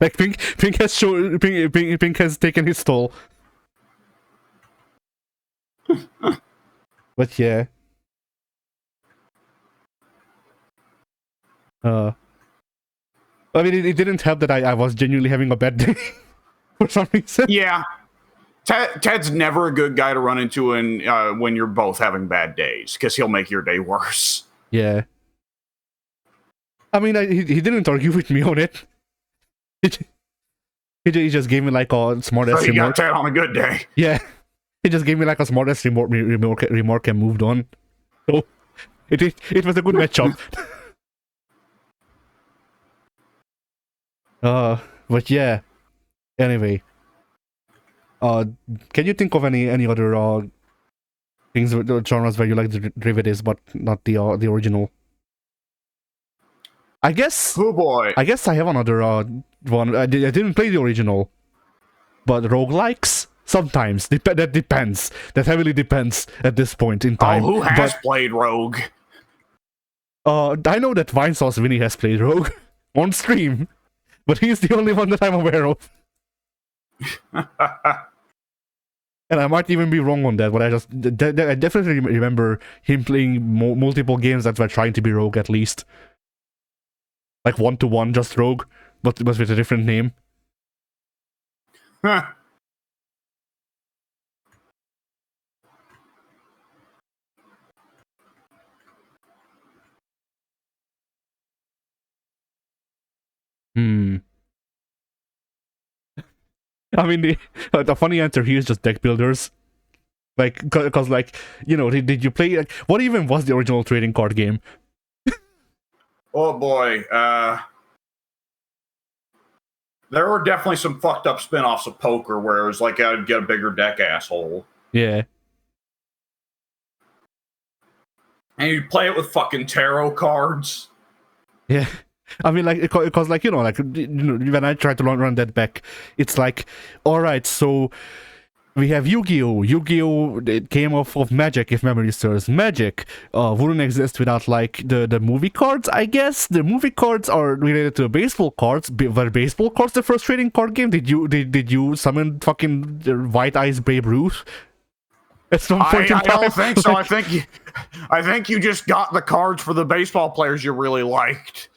Like Pink has taken his toll. But yeah. I mean, it didn't help that I was genuinely having a bad day for some reason. Yeah. Ted's never a good guy to run into when you're both having bad days, because he'll make your day worse. Yeah. I mean, he didn't argue with me on it. He just gave me like a smart-ass so you remark. got Ted on a good day. Yeah. He just gave me like a smart-ass remark and moved on. So, it was a good matchup. But yeah. Anyway. Can you think of any other things genres where you like the derivatives but not the original? I guess. Oh boy. I guess I have another one. I didn't play the original, but roguelikes sometimes that depends. That heavily depends at this point in time. Oh, who has played Rogue? I know that Vinesauce Vinny has played Rogue on stream, but he's the only one that I'm aware of. And I might even be wrong on that, but I definitely remember him playing multiple games that were trying to be Rogue at least. Like 1-to-1, just Rogue, but with a different name. Huh. I mean, the funny answer here is just deck builders. Like, cause like, did you play, like, what even was the original trading card game? Oh boy, there were definitely some fucked up spin-offs of poker where it was like I'd get a bigger deck, asshole. Yeah. And you'd play it with fucking tarot cards. Yeah. I mean, like, because, like, when I try to run that back, it's like, alright, so we have Yu-Gi-Oh! Yu-Gi-Oh! It came off of Magic, if memory serves. Magic wouldn't exist without, like, the movie cards, I guess. The movie cards are related to baseball cards. Were baseball cards the first trading card game? Did you summon fucking White Eyes Babe Ruth? At some point in time? I don't think so. I think you just got the cards for the baseball players you really liked.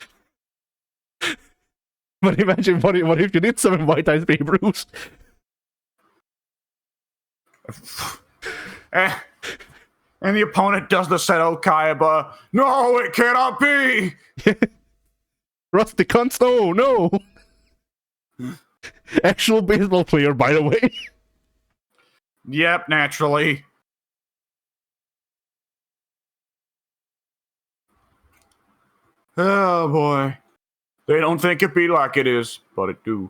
But imagine, what if you did summon White Eyes Babe Ruth? And the opponent does the Seto Kaiba. No, it cannot be! Rusty cunts, no! Actual baseball player, by the way. Yep, naturally. Oh boy. They don't think it be like it is, but it do.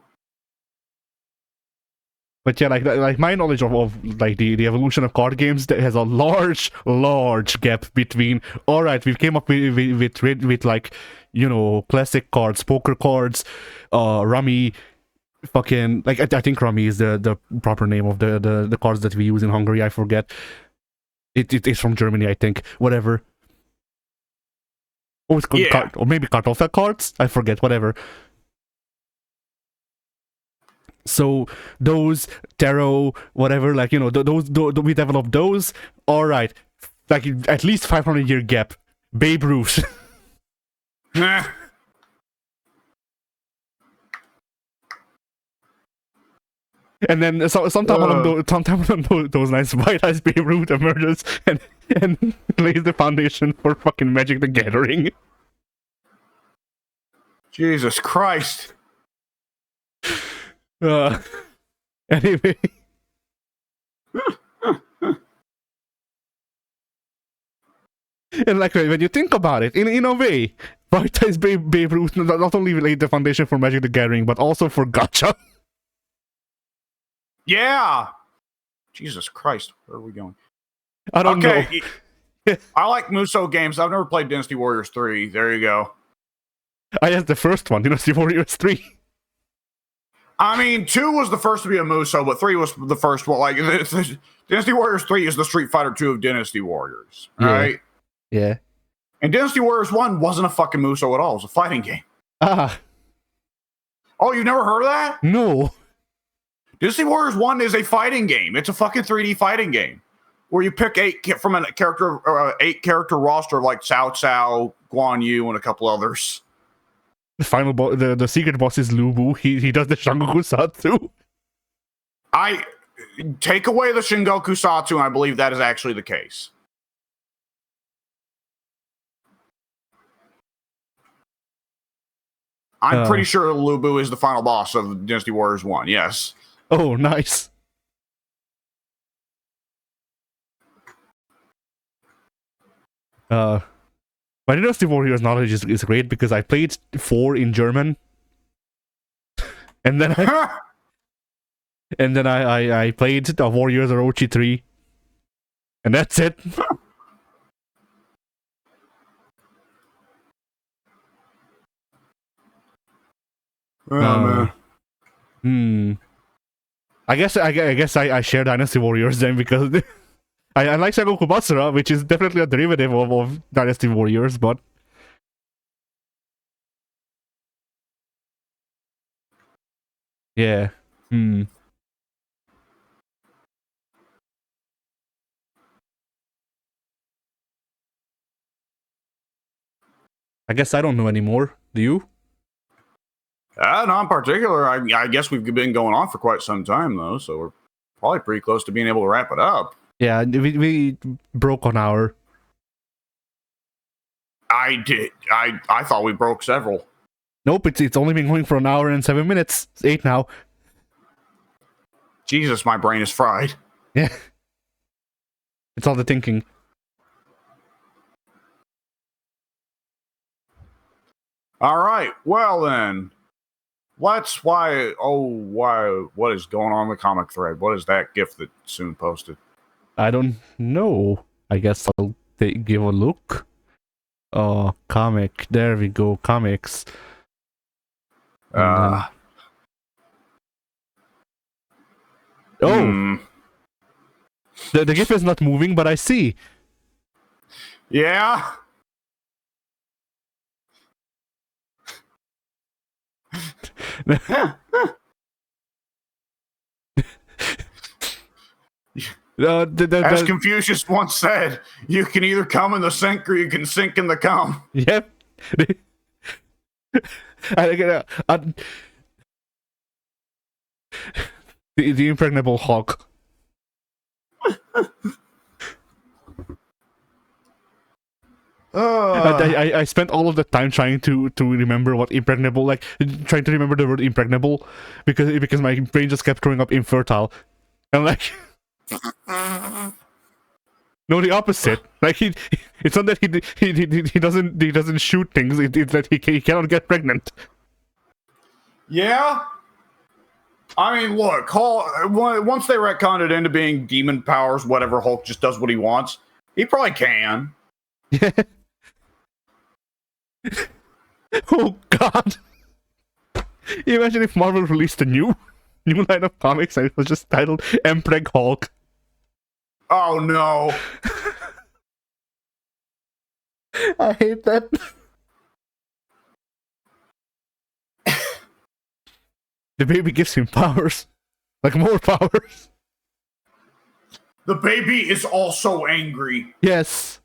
But yeah, like my knowledge of like the evolution of card games, there has a large gap between. All right, we came up with like, you know, classic cards, poker cards, rummy, fucking like I think rummy is the proper name of the cards that we use in Hungary. I forget. It is from Germany, I think. Whatever. Oh, it's called Yeah. or maybe Kartoffel cards. I forget. Whatever. So those tarot, whatever, like, you know, we developed those. All right, like at least 500-year gap. Babe Ruth. And then sometime along those lines, White Eyes Babe Ruth emerges and lays the foundation for fucking Magic the Gathering. Jesus Christ. Anyway. And like, when you think about it, in a way, White Eyes Babe Ruth not only laid the foundation for Magic the Gathering, but also for Gacha. Yeah. Jesus Christ. Where are we going? I don't know. I like Muso games. I've never played Dynasty Warriors 3. There you go. I guess the first one, Dynasty Warriors 3. I mean, 2 was the first to be a Muso, but 3 was the first one. Like, Dynasty Warriors 3 is the Street Fighter 2 of Dynasty Warriors. Yeah. Right? Yeah. And Dynasty Warriors 1 wasn't a fucking Muso at all. It was a fighting game. Ah. Oh, you've never heard of that? No. Dynasty Warriors 1 is a fighting game. It's a fucking 3D fighting game where you pick 8 from a character, 8-character roster of like Cao Cao, Guan Yu, and a couple others. The final boss, the secret boss is Lubu. He does the Shangoku Satsu. I take away the Shingoku Satsu, and I believe that is actually the case. I'm pretty sure Lubu is the final boss of Dynasty Warriors 1, yes. Oh, nice. My Dynasty Warriors knowledge is great because I played 4 in German. And then I played the Warriors Orochi 3. And that's it. Man. I guess I share Dynasty Warriors then, because I like Sengoku Basara, which is definitely a derivative of Dynasty Warriors, but yeah. I guess I don't know anymore. Do you? Not in particular. I guess we've been going on for quite some time, though, so we're probably pretty close to being able to wrap it up. Yeah, we broke an hour. I did. I thought we broke several. Nope, it's only been going for an hour and 7 minutes. It's 8 now. Jesus, my brain is fried. Yeah. It's all the thinking. All right. Well, then. What is going on in the comic thread? What is that GIF that Soon posted? I don't know. I guess I'll give a look. Oh, comic. There we go. Comics. Oh. The GIF is not moving, but I see. Yeah. As Confucius once said, you can either come in the sink or you can sink in the cum. Yep. The impregnable hawk. I spent all of the time trying to remember what impregnable, like trying to remember the word impregnable, because my brain just kept throwing up infertile, and like no, the opposite. Like it's not that he doesn't shoot things. It's that he cannot get pregnant. Yeah. I mean, look, once they retconned it into being demon powers, whatever, Hulk just does what he wants, he probably can. Yeah. Oh God! Imagine if Marvel released a new line of comics and it was just titled Empreg Hulk. Oh no! I hate that. The baby gives him powers, like more powers. The baby is also angry. Yes.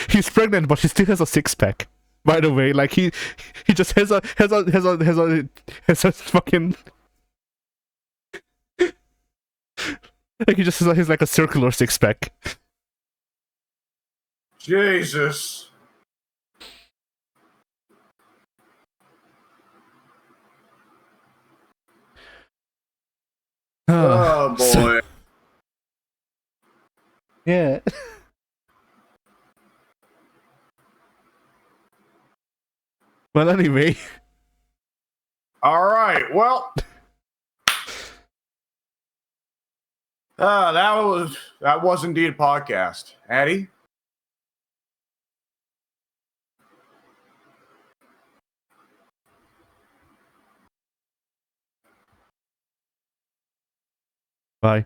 He's pregnant, but he still has a six-pack. By the way, like he just has a fucking like he just has like a circular six-pack. Jesus. Oh boy. Yeah. Well, anyway. All right. Well, that was indeed a podcast. Addie? Bye.